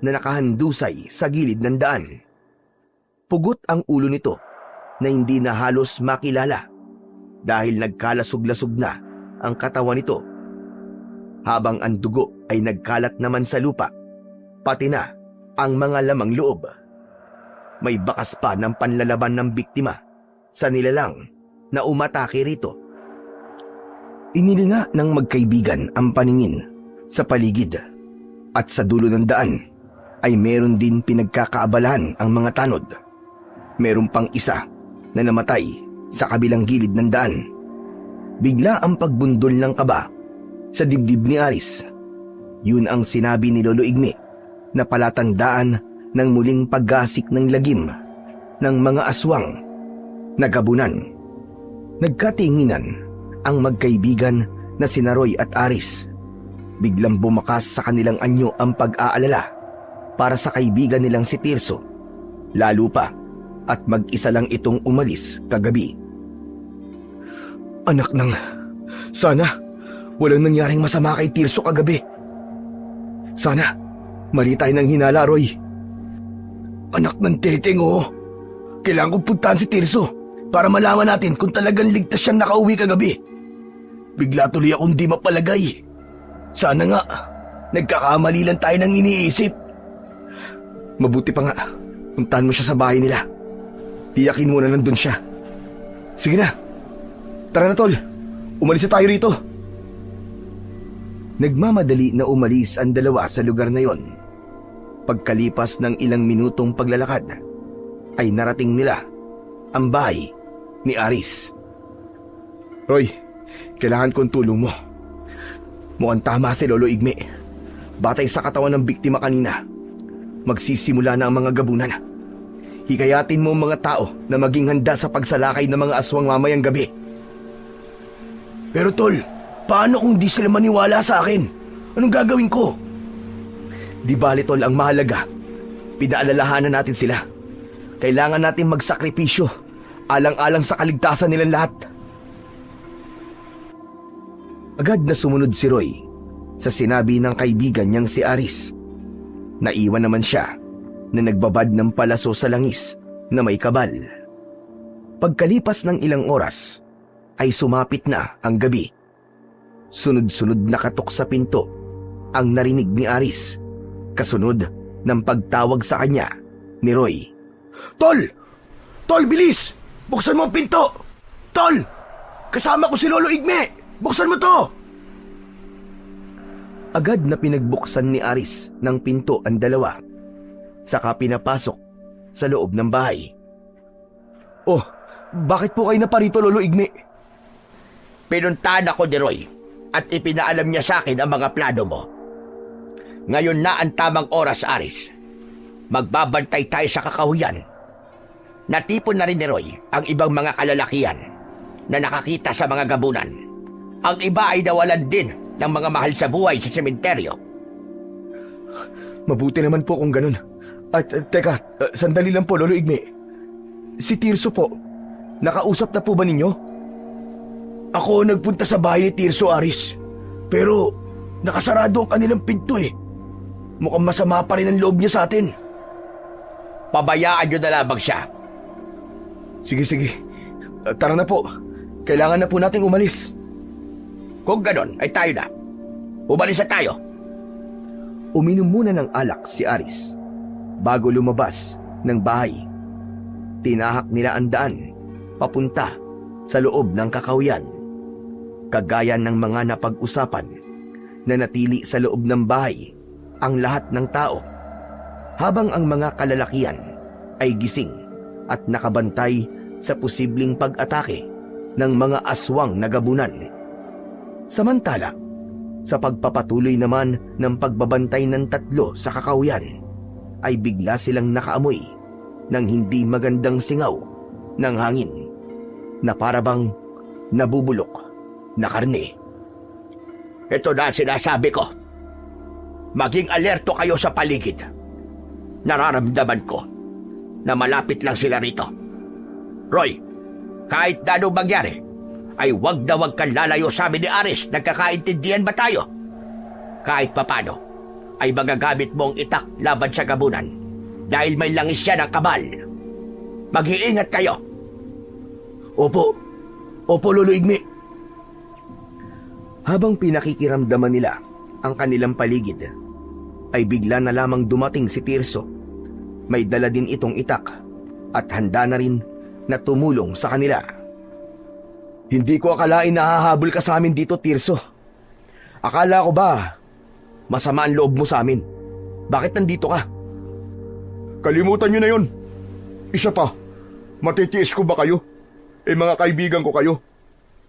na nakahandusay sa gilid ng daan. Pugot ang ulo nito na hindi na halos makilala dahil nagkalasog-lasog na ang katawan nito, habang ang dugo ay nagkalat naman sa lupa, pati na ang mga lamang loob. May bakas pa ng panlalaban ng biktima sa nilalang na umatake rito. Inilinga ng magkaibigan ang paningin sa paligid at sa dulo ng daan ay meron din pinagkakaabalahan ang mga tanod. Meron pang isa na namatay sa kabilang gilid ng daan. Bigla ang pagbundol ng kaba sa dibdib ni Aris. Yun ang sinabi ni Lolo Igme na palatandaan ng muling paggasik ng lagim ng mga aswang na gabunan. Nagkatinginan ang magkaibigan na sina Roy at Aris. Biglang bumakas sa kanilang anyo ang pag-aalala para sa kaibigan nilang si Tirso, lalo pa at mag-isa lang itong umalis kagabi. Anak ng, sana walang nangyaring masama kay Tirso kagabi. Sana mali tayo ng hinala, Roy. Anak ng teteng, oh. Kailangan kong puntahan si Tirso para malaman natin kung talagang ligtas siyang nakauwi kagabi. Bigla tuloy akong di mapalagay. Sana nga, nagkakamali lang tayo ng iniisip. Mabuti pa nga, puntahan mo siya sa bahay nila. Tiyakin mo na nandun siya. Sige na, tara na tol, umalis na tayo rito. Nagmamadali na umalis ang dalawa sa lugar na yon. Pagkalipas ng ilang minutong paglalakad, ay narating nila ang bahay ni Aris. Roy, kailangan kong tulong mo. Mukhang tama si Lolo Igme. Batay sa katawan ng biktima kanina, magsisimula na ang mga gabunan. Hikayatin mo ang mga tao na maging handa sa pagsalakay ng mga aswang mamayang gabi. Pero tol, paano kung di sila maniwala sa akin? Anong gagawin ko? Di bali tol, ang mahalaga, pinaalalahanan natin sila. Kailangan natin magsakripisyo, alang-alang sa kaligtasan nilang lahat. Agad na sumunod si Roy sa sinabi ng kaibigan niyang si Aris. Naiwan naman siya na nagbabad ng palaso sa langis na may kabal. Pagkalipas ng ilang oras, ay sumapit na ang gabi. Sunod-sunod na katok sa pinto ang narinig ni Aris, kasunod ng pagtawag sa kanya ni Roy. Tol! Tol, bilis! Buksan mo ang pinto! Tol! Kasama ko si Lolo Igme! Buksan mo to! Agad na pinagbuksan ni Aris ng pinto ang dalawa, saka pinapasok sa loob ng bahay. Oh, bakit po kayo naparito, Lolo Igme? Pinuntahan ako ni Roy at ipinaalam niya sa akin ang mga plano mo. Ngayon na ang tamang oras, Aris. Magbabantay tayo sa kakahuyan. Natipon na rin ni Roy ang ibang mga kalalakihan na nakakita sa mga gabunan. Ang iba ay nawalan din ng mga mahal sa buhay sa sementeryo. Mabuti naman po kung ganun. At teka, sandali lang po, Lolo Igme. Si Tirso po, nakausap na po ba ninyo? Ako nagpunta sa bahay ni Tirso, Aris. Pero nakasarado ang kanilang pinto eh. Mukhang masama pa rin ang loob niya sa atin. Pabayaan nyo na lamang siya. Sige. Tara na po. Kailangan na po nating umalis. Kung ganon, ay tayo na. Umalis na tayo. Uminom muna ng alak si Aris bago lumabas ng bahay. Tinahak nila ang daan papunta sa loob ng kakahuyan. Kagaya ng mga napag-usapan, na natili sa loob ng bahay ang lahat ng tao, habang ang mga kalalakihan ay gising at nakabantay sa posibleng pag-atake ng mga aswang na gabunan. Samantala, sa pagpapatuloy naman ng pagbabantay ng tatlo sa kakahuyan, ay bigla silang nakaamoy ng hindi magandang singaw ng hangin na parabang nabubulok na karne. Ito na ang sinasabi ko. Maging alerto kayo sa paligid. Nararamdaman ko na malapit lang sila rito. Roy, kahit na anong mangyari, ay wag na wag kang lalayo sa amin ni Aris. Nagkakaintindihan ba tayo? Kahit papano, ay magagamit mo ang itak laban sa gabunan dahil may langis siya ng kabal. Mag-iingat kayo. Opo, Lolo Igme. Habang pinakikiramdaman nila ang kanilang paligid, ay bigla na lamang dumating si Tirso. May dala din itong itak at handa na rin na tumulong sa kanila. Hindi ko akalain na hahabol ka sa amin dito, Tirso. Akala ko ba masama ang loob mo sa amin? Bakit nandito ka? Kalimutan nyo na yun. Isa pa, matitiis ko ba kayo? Mga kaibigan ko kayo.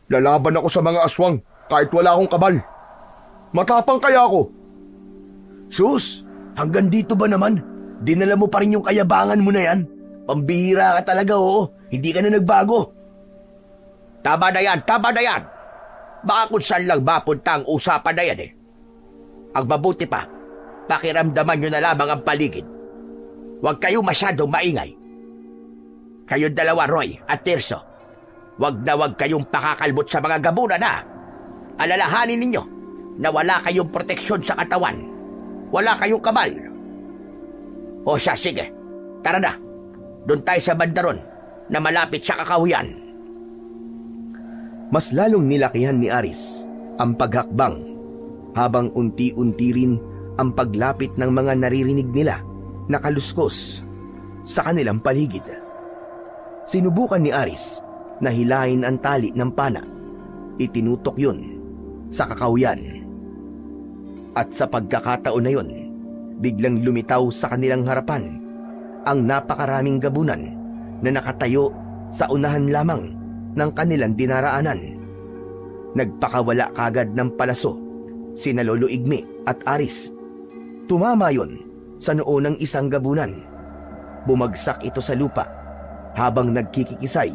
Lalaban ako sa mga aswang kahit wala akong kabal. Matapang kaya ako. Sus, hanggang dito ba naman? Dinala mo pa rin yung kayabangan mo na yan? Pambihira ka talaga, oo. Hindi ka na nagbago. Tama na yan. Baka kung saan lang mapunta ang usapan na yan eh. Ang mabuti pa, pakiramdaman nyo na lamang ang paligid. Huwag kayo masyadong maingay. Kayong dalawa, Roy at Tirso, huwag na huwag kayong pakakalbot sa mga gabunan na. Alalahanin ninyo na wala kayong proteksyon sa katawan. Wala kayong kabal. O siya, sige. Tara na. Doon tayo sa bandaron na malapit sa kakahuyan. Mas lalong nilakihan ni Aris ang paghakbang, habang unti-unti rin ang paglapit ng mga naririnig nila na kaluskos sa kanilang paligid. Sinubukan ni Aris na hilahin ang tali ng pana. Itinutok yun sa kakahuyan. At sa pagkakataon na yun, biglang lumitaw sa kanilang harapan ang napakaraming gabunan na nakatayo sa unahan lamang ng kanilang dinaraanan. Nagpakawala kagad ng palaso sina Lolo Igme at Aris. Tumama yon sa noo ng isang gabunan. Bumagsak ito sa lupa habang nagkikikisay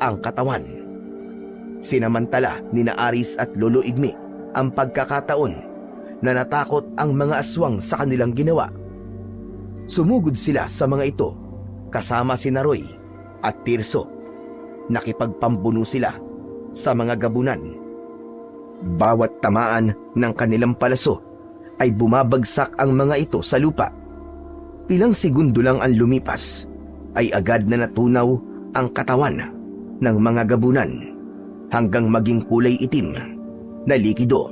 ang katawan. Sinamantala nina Aris at Lolo Igme ang pagkakataon na natakot ang mga aswang sa kanilang ginawa. Sumugod sila sa mga ito kasama sina Roy at Tirso. Nakipagpambuno sila sa mga gabunan. Bawat tamaan ng kanilang palaso ay bumabagsak ang mga ito sa lupa. Ilang segundo lang ang lumipas ay agad na natunaw ang katawan ng mga gabunan hanggang maging kulay itim na likido.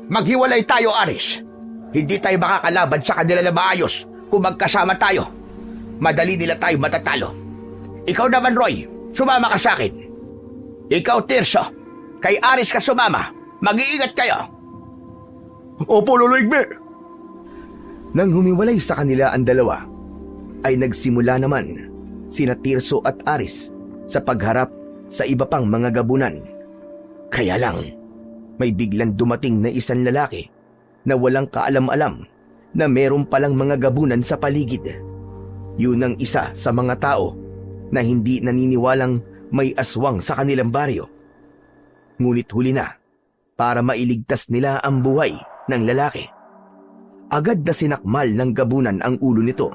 Maghiwalay tayo, Aris. Hindi tayo makakalaban sa kanila na maayos kung magkasama tayo. Madali nila tayo matatalo. Ikaw naman, Roy, sumama ka sa akin. Ikaw, Tirso, kay Aris ka sumama. Mag-iingat kayo. Opo, Lolo Igme. Nang humiwalay sa kanila ang dalawa, ay nagsimula naman sina Tirso at Aris sa pagharap sa iba pang mga gabunan. Kaya lang, may biglang dumating na isang lalaki na walang kaalam-alam na meron palang mga gabunan sa paligid. Yun ang isa sa mga tao na hindi naniniwalang may aswang sa kanilang baryo. Ngunit huli na para mailigtas nila ang buhay ng lalaki. Agad na sinakmal ng gabunan ang ulo nito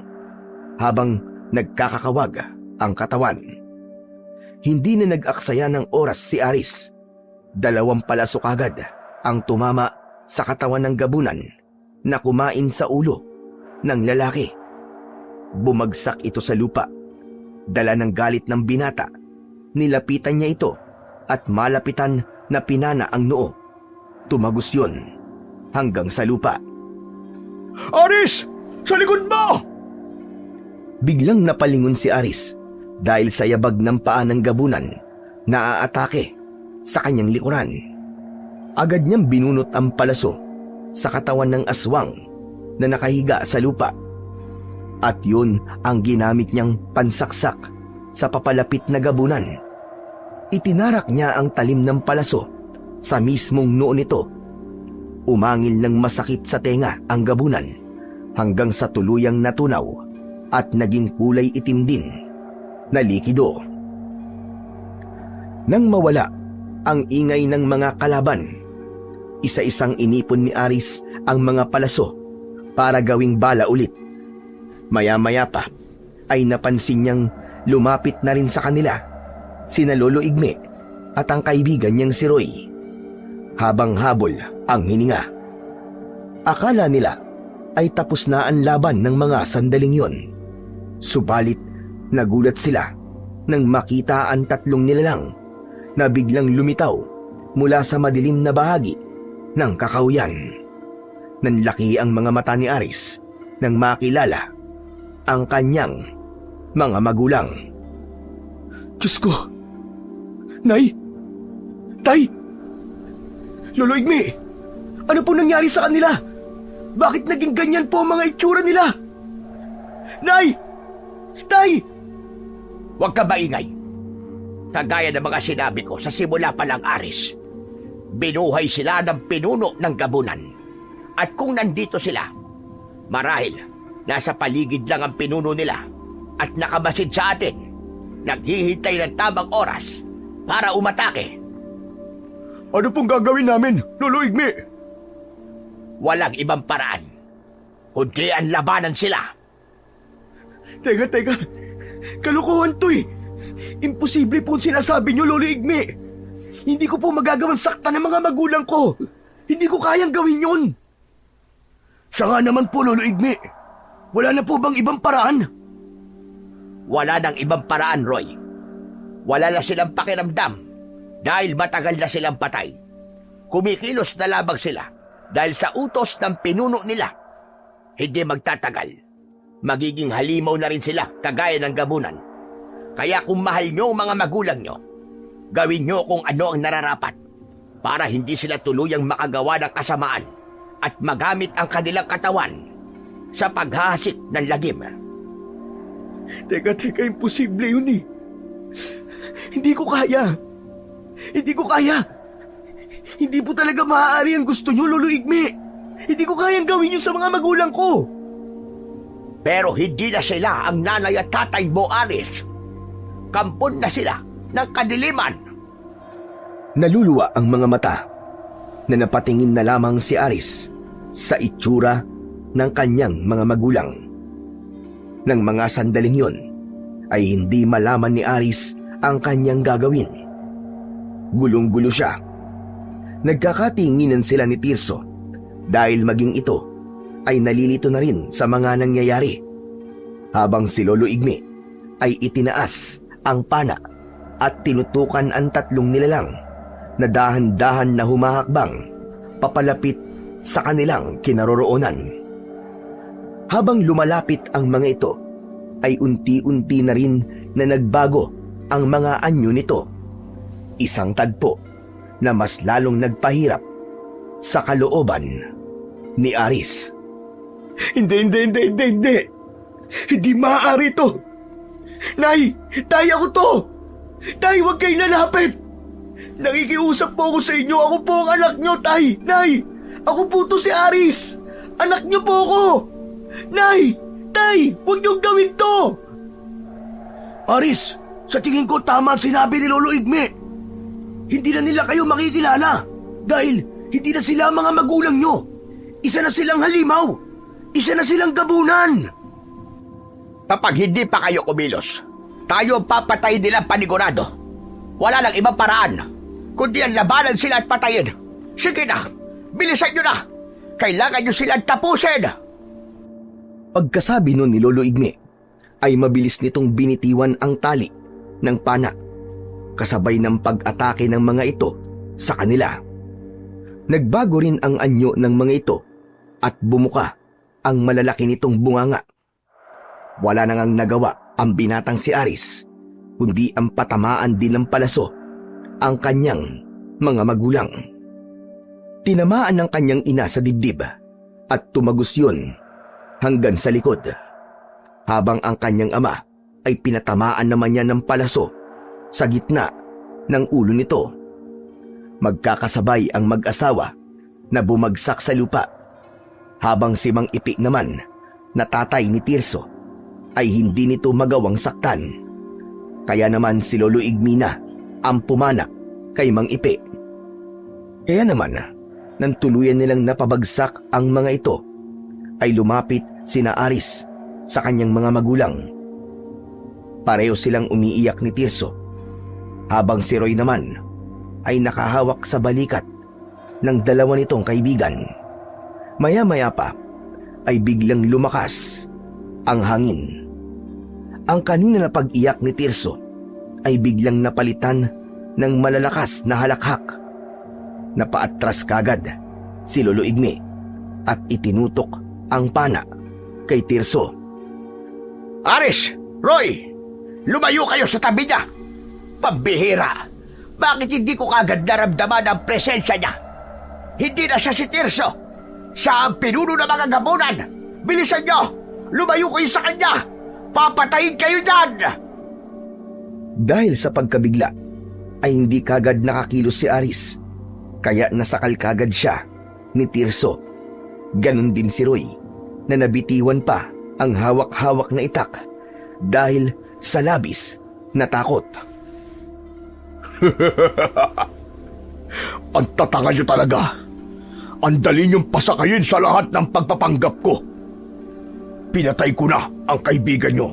habang nagkakakawag ang katawan. Hindi na nag-aksaya ng oras si Aris. 2 palasok agad ang tumama sa katawan ng gabunan na kumain sa ulo ng lalaki. Bumagsak ito sa lupa. Dala ng galit ng binata, nilapitan niya ito at malapitan na pinana ang noo. Tumagos yun hanggang sa lupa. Aris! Sa likod mo! Biglang napalingon si Aris dahil sa yabag ng paa ng gabunan na aatake sa kanyang likuran. Agad niyang binunot ang palaso sa katawan ng aswang na nakahiga sa lupa. At yun ang ginamit niyang pansaksak sa papalapit na gabunan. Itinarak niya ang talim ng palaso sa mismong noo nito. Umangil ng masakit sa tenga ang gabunan hanggang sa tuluyang natunaw at naging kulay itim din na likido. Nang mawala ang ingay ng mga kalaban, isa-isang inipon ni Aris ang mga palaso para gawing bala ulit. Maya-maya pa ay napansin niyang lumapit na rin sa kanila sina Lolo Igme at ang kaibigan niyang si Roy. Habang habol ang hininga. Akala nila ay tapos na ang laban ng mga sandaling yon. Subalit nagulat sila nang makita ang 3 nilalang na biglang lumitaw mula sa madilim na bahagi ng kakauyan. Nanlaki ang mga mata ni Aris nang makilala ang kanyang mga magulang. Diyos ko! Nay! Tay! Lolo Igme! Ano po nangyari sa kanila? Bakit naging ganyan po ang mga itsura nila? Nay! Tay! Huwag ka maingay. Kagaya ng mga sinabi ko sa simula pa lang, Aris, binuhay sila ng pinuno ng gabunan. At kung nandito sila, marahil nasa paligid lang ang pinuno nila at nakamasid sa atin, naghihintay ng tamang oras para umatake. Ano pong gagawin namin, Lolo Igme? Walang ibang paraan, kundi ang labanan sila. Teka. Kalokohan to eh. Imposible po ang sinasabi niyo, Lolo Igme. Hindi ko po magagawang sakta ng mga magulang ko. Hindi ko kayang gawin yun. Siya nga naman po, Lolo Igme. Wala na po bang ibang paraan? Wala nang ibang paraan, Roy. Wala na silang pakiramdam dahil matagal na silang patay. Kumikilos na labang sila dahil sa utos ng pinuno nila. Hindi magtatagal. Magiging halimaw na rin sila kagaya ng gabunan. Kaya kung mahal nyo ang mga magulang nyo, gawin nyo kung ano ang nararapat para hindi sila tuluyang makagawa ng kasamaan at magamit ang kanilang katawan sa paghahasik ng lagim. Teka, imposible yun eh. Hindi ko kaya. Hindi po talaga maaari ang gusto nyo, Lolo Igme. Hindi ko kayang gawin yun sa mga magulang ko. Pero hindi na sila ang nanay at tatay mo, Aris. Kampon na sila ng kadiliman. Naluluwa ang mga mata na napatingin na lamang si Aris sa itsura ng kanyang mga magulang. Nang mga sandaling yon, ay hindi malaman ni Aris ang kanyang gagawin. Gulong-gulo siya. Nagkakatinginan sila ni Tirso dahil maging ito ay nalilito na rin sa mga nangyayari. Habang si Lolo Igme ay itinaas ang pana at tinutukan ang tatlong nilalang na dahan-dahan na humahakbang papalapit sa kanilang kinaroroonan. Habang lumalapit ang mga ito, ay unti-unti na rin na nagbago ang mga anyo nito. Isang tagpo na mas lalong nagpahirap sa kalooban ni Aris. Hindi. Hindi maaari to. Nay, tay ako to. Tay, huwag kayo lalapit. Nakikiusap po ako sa inyo. Ako po ang anak nyo, tay. Nay, ako po to si Aris. Anak nyo po ako. Nay, tay, huwag niyong gawin to. Aris, sa tingin ko tama ang sinabi ni Lolo Igme. Hindi na nila kayo makikilala dahil hindi na sila mga magulang nyo. Isa na silang halimaw. Isa na silang gabunan. Kapag hindi pa kayo kumilos, tayo ang papatay nilang panigurado. Wala lang ibang paraan, kundi ang labanan sila at patayin. Sige na, bilisan nyo na. Kailangan nyo silang tapusin. Pagkasabi nun ni Lolo Igme, ay mabilis nitong binitiwan ang tali ng pana, kasabay ng pag-atake ng mga ito sa kanila. Nagbago rin ang anyo ng mga ito at bumuka ang malalaki nitong bunganga. Wala na ngang nagawa ang binatang si Aris, kundi ang patamaan din ng palaso ang kanyang mga magulang. Tinamaan ng kanyang ina sa dibdib at tumagos yun hanggang sa likod, habang ang kanyang ama ay pinatamaan naman niya ng palaso sa gitna ng ulo nito. Magkakasabay ang mag-asawa na bumagsak sa lupa, habang si Mang Ipi naman na tatay ni Tirso ay hindi nito magawang saktan. Kaya naman si Lolo Igmina ang pumana kay Mang Ipi. Kaya naman, nang tuluyan nilang napabagsak ang mga ito, ay lumapit sina Aris sa kanyang mga magulang. Pareho silang umiiyak ni Tirso, habang si Roy naman ay nakahawak sa balikat ng dalawa nitong kaibigan. Maya-maya pa ay biglang lumakas ang hangin. Ang kanina na pag-iyak ni Tirso ay biglang napalitan ng malalakas na halakhak. Napaatras kagad si Lolo Igme at itinutok ang pana kay Tirso. Aris! Roy! Lumayo kayo sa tabi niya! Pambihira! Bakit hindi ko kagad naramdaman ang presensya niya? Hindi na siya si Tirso! Siya ang pinuno ng mga gabunan! Bilisan niyo! Lumayo kayo sa kanya! Papatayin kayo dyan! Dahil sa pagkabigla ay hindi kagad nakakilos si Aris, kaya nasakal kagad siya ni Tirso. Ganon din si Roy na nabitiwan pa ang hawak-hawak na itak dahil sa labis na takot. Ang tatanga nyo talaga. Ang dali niyong pasakayin sa lahat ng pagpapanggap ko. Pinatay ko na ang kaibigan nyo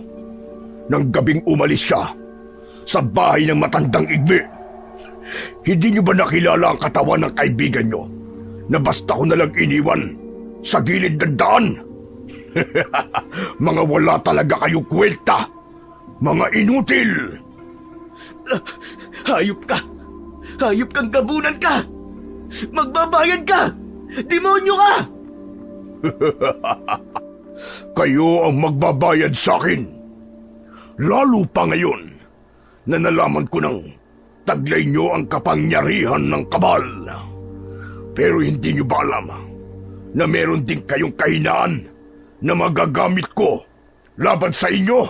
nang gabing umalis siya sa bahay ng matandang Igme. Hindi nyo ba nakilala ang katawan ng kaibigan nyo na basta ko nalang iniwan sa gilid ng daan? Mga wala talaga kayong kwenta. Mga inutil. Hayop ka. Hayop kang gabunan ka. Magbabayad ka. Demonyo ka. Kayo ang magbabayad sa akin. Lalo pa ngayon na nalaman ko nang taglay nyo ang kapangyarihan ng kabal. Pero hindi nyo ba alam na meron din kayong kahinaan na magagamit ko laban sa inyo?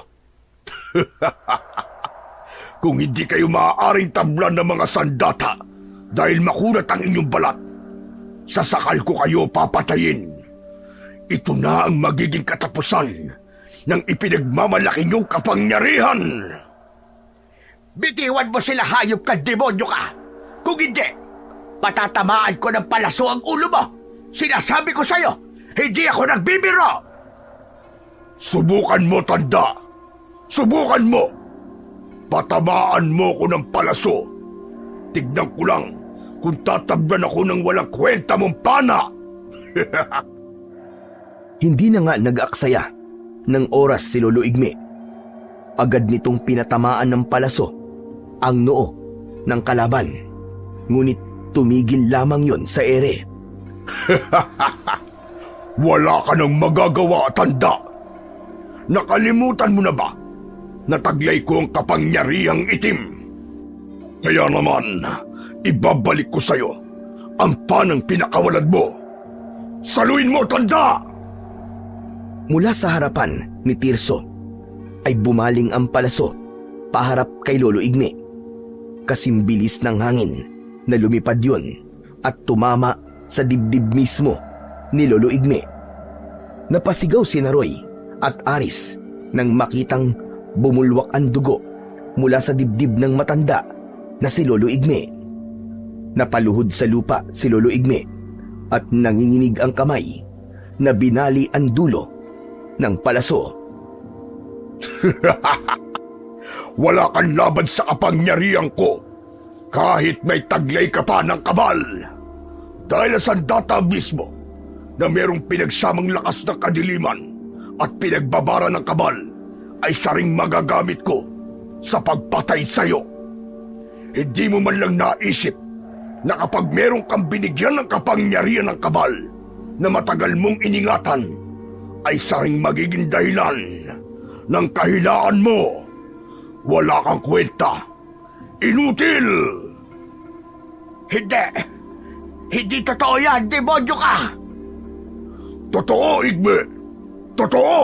Kung hindi kayo maaaring tablan ng mga sandata dahil makunat ang inyong balat, sasakal ko kayo papatayin. Ito na ang magiging katapusan ng ipinagmamalaki niyong kapangyarihan. Bitiwan mo sila, hayop ka, demonyo ka! Kung hindi, patatamaan ko ng palaso ang ulo mo! Sinasabi ko sa'yo, hindi ako nagbibiro! Subukan mo, tanda! Subukan mo! Patamaan mo ko ng palaso. Tignan ko lang kung tatablan ako ng walang kwenta mong pana. Hindi na nga nag-aksaya ng oras si Lolo Igme. Agad nitong pinatamaan ng palaso ang noo ng kalaban. Ngunit tumigil lamang yon sa ere. Wala ka nang magagawa, tanda. Nakalimutan mo na ba na taglay ko ang kapangyarihang itim? Kaya naman, ibabalik ko sa'yo ang panang pinakawalad mo. Saluin mo, tanda! Mula sa harapan ni Tirso ay bumaling ang palaso paharap kay Lolo Igme. Kasimbilis ng hangin na lumipad yun at tumama sa dibdib mismo ni Lolo Igme. Napasigaw si Naroy at Aris nang makitang bumulwak ang dugo mula sa dibdib ng matanda na si Lolo Igme. Napaluhod sa lupa si Lolo Igme at nanginginig ang kamay na binali ang dulo ng palaso. Wala kang laban sa kapangyarihan ko kahit may taglay ka pa ng kabal. Dahil sa sandata mismo na merong pinagsamang lakas ng kadiliman at pinagbabara ng kabal ay siya ring magagamit ko sa pagpatay sa'yo. Hindi mo man lang naisip na kapag merong kang binigyan ng kapangyarihan ng kabal na matagal mong iningatan, ay siya ring magiging dahilan ng kahinaan mo. Wala kang kwenta. Inutil! Hindi! Hindi totoo yan! Demonyo ka! Totoo, Igme! Totoo!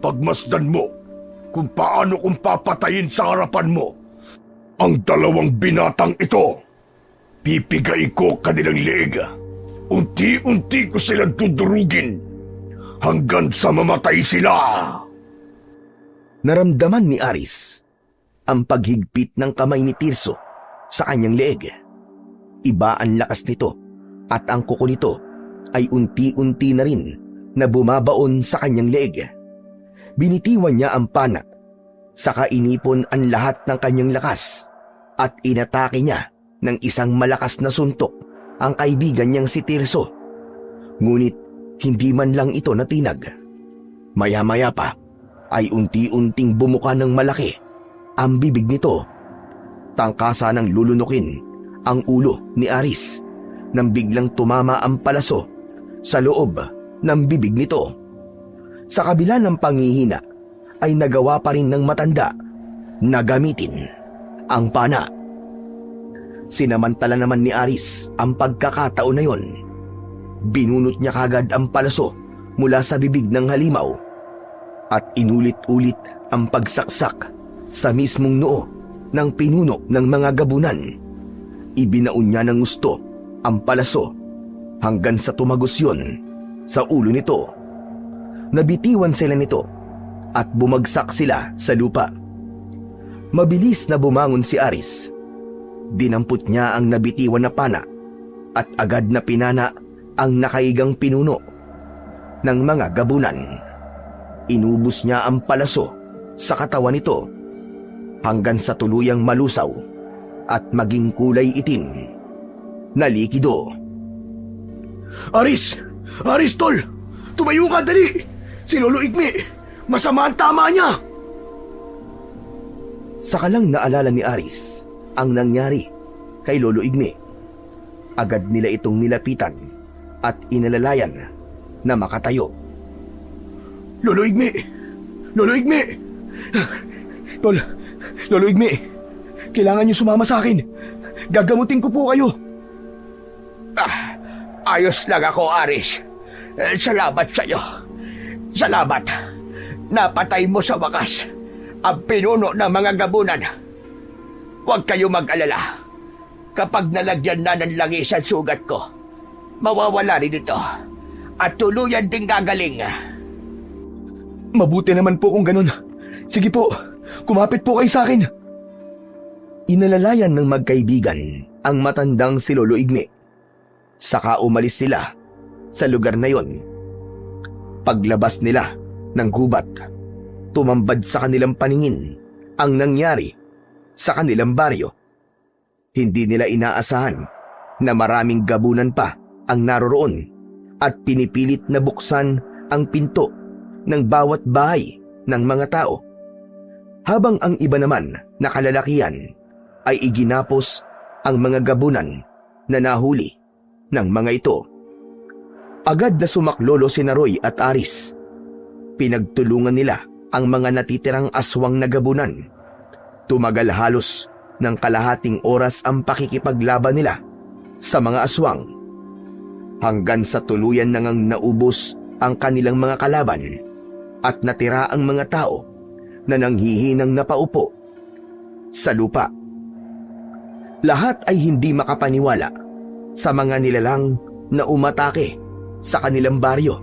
Pagmasdan mo kung paano kung papatayin sa harapan mo ang dalawang binatang ito. Pipigain ko kanilang leeg. Unti-unti ko silang dudurugin hanggang sa mamatay sila. Naramdaman ni Aris ang paghigpit ng kamay ni Tirso sa kanyang leeg. Iba ang lakas nito at ang kuko nito ay unti-unti na rin na bumabaon sa kanyang leeg. Binitiwan niya ang pana, saka inipon ang lahat ng kanyang lakas at inatake niya ng isang malakas na suntok ang kaibigan niyang si Tirso. Ngunit hindi man lang ito natinag. Maya-maya pa ay unti-unting bumuka ng malaki ang bibig nito. Tangkasa ng lulunukin ang ulo ni Aris nang biglang tumama ang palaso sa loob ng bibig nito. Sa kabila ng panghihina ay nagawa pa rin ng matanda na gamitin ang pana. Sinamantala naman ni Aris ang pagkakataon na yon. Binunot niya kagad ang palaso mula sa bibig ng halimaw at inulit-ulit ang pagsaksak sa mismong noo ng pinuno ng mga gabunan. Ibinaon niya ng gusto ang palaso hanggang sa tumagos yun sa ulo nito. Nabitiwan sila nito at bumagsak sila sa lupa. Mabilis na bumangon si Aris. Dinampot niya ang nabitiwan na pana at agad na pinana ang nakaigang pinuno ng mga gabunan. Inubos niya ang palaso sa katawan nito hanggang sa tuluyang malusaw at maging kulay itim na likido. Aris! Aris, tol! Tumayo ka, dali! Si Lolo Igme! Masama ang tama niya! Saka lang naalala ni Aris ang nangyari kay Lolo Igme. Agad nila itong nilapitan at inalalayan na makatayo. Lolo Igme! Lolo Igme! Tol, Lolo Igme, kailangan niyo sumama sa akin. Gagamutin ko po kayo. Ayos lang ako, Aris. Salamat sa'yo. Salamat. Napatay mo sa wakas ang pinuno ng mga gabunan. Huwag kayo mag-alala. Kapag nalagyan na ng langis ang sugat ko, mawawala rin ito at tuluyan ding gagaling. Mabuti naman po kung ganun. Sige po, kumapit po kayo sa akin. Inalalayan ng magkaibigan ang matandang si Lolo Igme. Saka umalis sila sa lugar na yon. Paglabas nila ng gubat, tumambad sa kanilang paningin ang nangyari sa kanilang baryo. Hindi nila inaasahan na maraming gabunan pa ang naroroon at pinipilit na buksan ang pinto ng bawat bahay ng mga tao, habang ang iba naman na kalalakihan ay iginapos ang mga gabunan na nahuli ng mga ito. Agad na sumaklolo sina Roy at Aris. Pinagtulungan nila ang mga natitirang aswang na gabunan. Tumagal halos ng kalahating oras ang pakikipaglaban nila sa mga aswang, hanggang sa tuluyan na ngang naubos ang kanilang mga kalaban at natira ang mga tao na nanghihinang napaupo sa lupa. Lahat ay hindi makapaniwala sa mga nilalang na umatake sa kanilang baryo.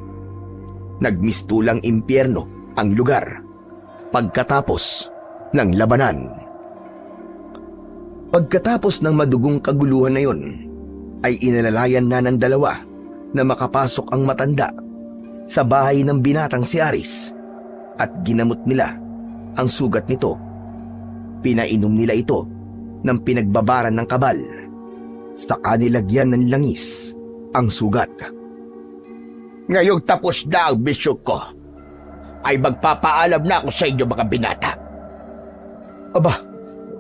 Nagmistulang impyerno ang lugar pagkatapos ng labanan. Pagkatapos ng madugong kaguluhan na yon, ay inalalayan na ng dalawa na makapasok ang matanda sa bahay ng binatang si Aris at ginamot nila ang sugat nito. Pinainom nila ito ng pinagbabaran ng kabal, saka nilagyan ng langis ang sugat. Ngayong tapos na ang misyon ko, ay magpapaalam na ako sa inyo mga binata. Aba,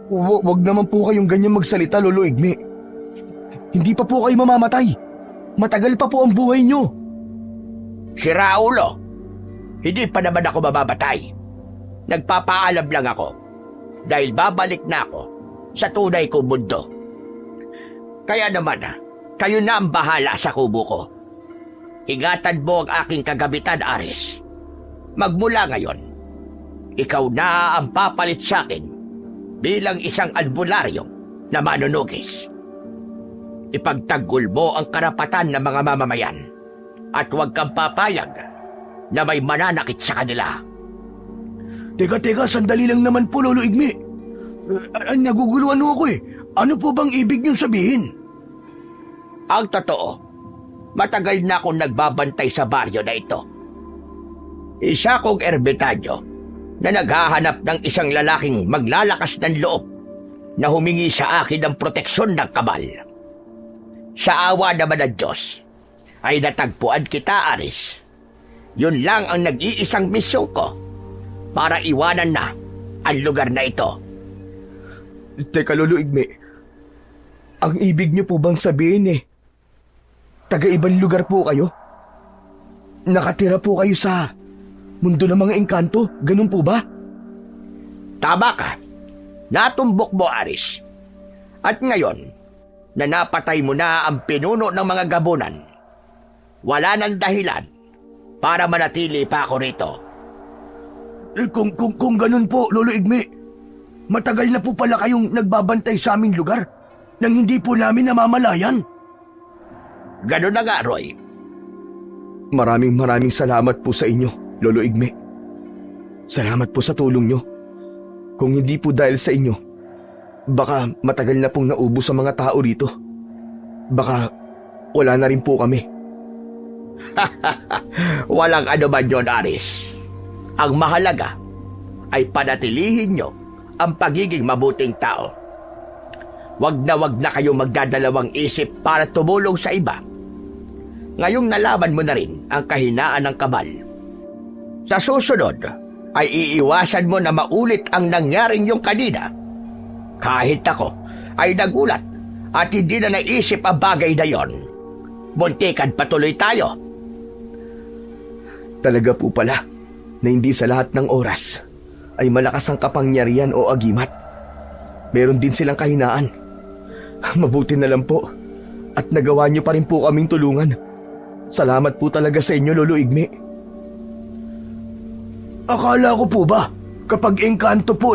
wag naman po kayong ganyan magsalita, Lolo Igme. Hindi pa po kayo mamamatay. Matagal pa po ang buhay nyo. Si Raulo, hindi pa naman ako mamamatay. Nagpapaalam lang ako dahil babalik na ako sa tunay kong mundo. Kaya naman, kayo na ang bahala sa kubo ko. Ingatan mo ang aking kagabitan, Aris. Magmula ngayon, ikaw na ang papalit sa akin bilang isang albularyo na manunugis. Ipagtanggol mo ang karapatan ng mga mamamayan at huwag kang papayag na may mananakit sa kanila. Teka, sandali lang naman po, Lolo Igme. Naguguluhan ako eh. Ano po bang ibig niyong sabihin? Ang totoo, matagal na akong nagbabantay sa baryo na ito. Isa kong ermitanyo na naghahanap ng isang lalaking maglalakas ng loob na humingi sa akin ng proteksyon ng kabal. Sa awa naman ng Diyos, ay natagpuan kita, Aris. Yun lang ang nag-iisang misyon ko para iwanan na ang lugar na ito. Teka, Lolo Igme. Ang ibig niyo po bang sabihin taga-ibang lugar po kayo? Nakatira po kayo sa mundo ng mga engkanto? Ganun po ba? Tama ka. Natumbok mo, Aris. At ngayon, na napatay mo na ang pinuno ng mga gabunan, wala nang dahilan para manatili pa ako rito. Kung ganun po, Lolo Igme, matagal na po pala kayong nagbabantay sa aming lugar nang hindi po namin namamalayan. Ganun na nga, Roy. Maraming salamat po sa inyo, Lolo Igme. Salamat po sa tulong nyo. Kung hindi po dahil sa inyo, baka matagal na pong naubos sa mga tao rito. Baka wala na rin po kami. Walang ano man yun, Aris. Ang mahalaga ay panatilihin nyo ang pagiging mabuting tao. Wag na kayo magdadalawang isip para tumulong sa iba. Ngayong nalaman mo na rin ang kahinaan ng kabal. Sa susunod, ay iiwasan mo na maulit ang nangyaring yung kanina. Kahit ako ay nagulat at hindi na naisip ang bagay na yon. Muntikan patuloy tayo. Talaga po pala na hindi sa lahat ng oras ay malakas ang kapangyarihan o agimat. Meron din silang kahinaan. Mabuti na lang po at nagawa niyo pa rin po kaming tulungan. Salamat po talaga sa inyo, Lolo Igme. Akala ko po ba, kapag engkanto po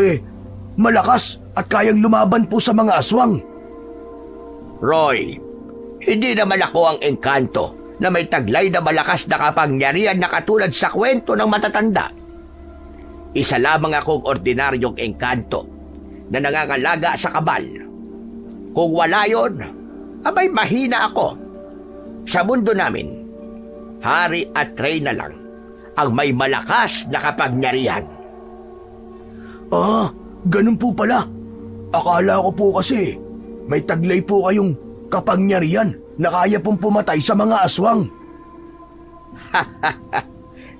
malakas at kayang lumaban po sa mga aswang? Roy, hindi naman ako ang engkanto na may taglay na malakas na kapangyarihan na katulad sa kwento ng matatanda. Isa lamang akong ordinaryong engkanto na nangangalaga sa kabal. Kung wala yon, abay mahina ako. Sa mundo namin, hari at reyna lang ang may malakas na kapangyarihan. Ganun po pala. Akala ko po kasi may taglay po kayong kapangyarihan na kaya pong pumatay sa mga aswang.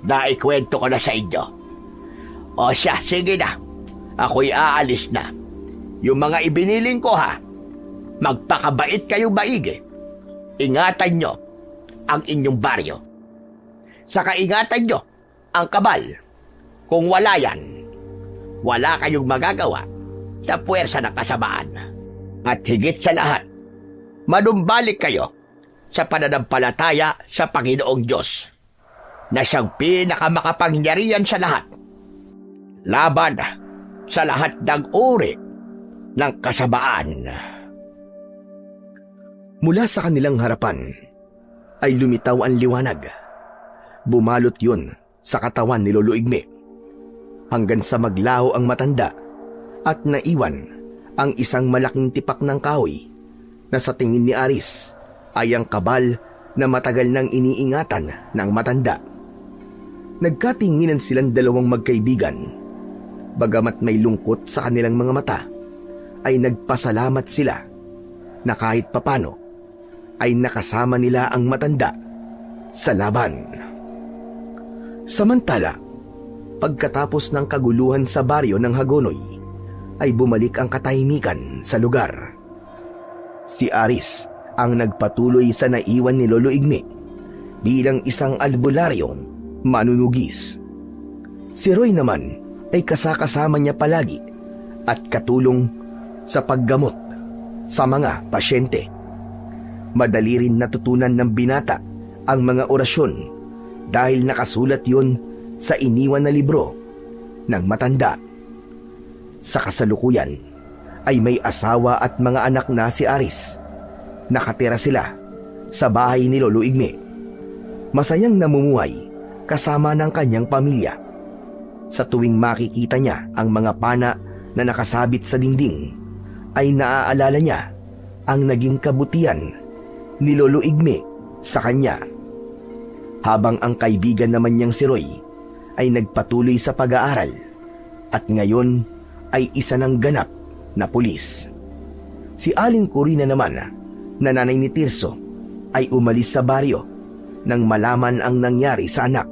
Naikwento ko na sa inyo. O siya, sige na. Ako'y aalis na. Yung mga ibiniling ko ha, magpakabait kayo maigi. Ingatan nyo ang inyong baryo. Saka ingatan nyo ang kabal. Kung wala yan, wala kayong magagawa sa puwersa ng kasamaan. At higit sa lahat, manumbalik kayo sa pananampalataya sa Panginoong Diyos na siyang pinakamakapangyarihan sa lahat, laban sa lahat ng uri ng kasamaan. Mula sa kanilang harapan ay lumitaw ang liwanag. Bumalot yun sa katawan ni Lolo Igme hanggang sa maglaho ang matanda at naiwan ang isang malaking tipak ng kahoy na sa tingin ni Aris ay ang kabal na matagal nang iniingatan ng matanda. Nagkatinginan silang dalawang magkaibigan. Bagamat may lungkot sa kanilang mga mata, ay nagpasalamat sila na kahit papano ay nakasama nila ang matanda sa laban. Samantala, pagkatapos ng kaguluhan sa baryo ng Hagonoy, ay bumalik ang katahimikan sa lugar. Si Aris ang nagpatuloy sa naiwan ni Lolo Igme bilang isang albularyong manunugis. Si Roy naman ay kasakasama niya palagi at katulong sa paggamot sa mga pasyente. Madali rin natutunan ng binata ang mga orasyon dahil nakasulat yun sa iniwan na libro ng matanda. Sa kasalukuyan ay may asawa at mga anak na si Aris. Nakatira sila sa bahay ni Lolo Igme. Masayang namumuhay kasama ng kanyang pamilya. Sa tuwing makikita niya ang mga pana na nakasabit sa dingding, ay naaalala niya ang naging kabutihan ni Lolo Igme sa kanya. Habang ang kaibigan naman niyang si Roy ay nagpatuloy sa pag-aaral at ngayon ay isa ng ganap na pulis. Si Aling Corina naman, na nanay ni Tirso, ay umalis sa baryo nang malaman ang nangyari sa anak,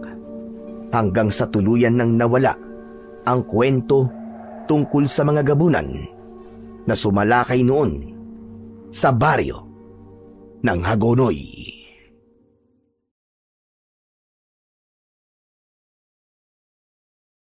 hanggang sa tuluyan nang nawala ang kwento tungkol sa mga gabunan na sumalakay noon sa baryo ng Hagonoy.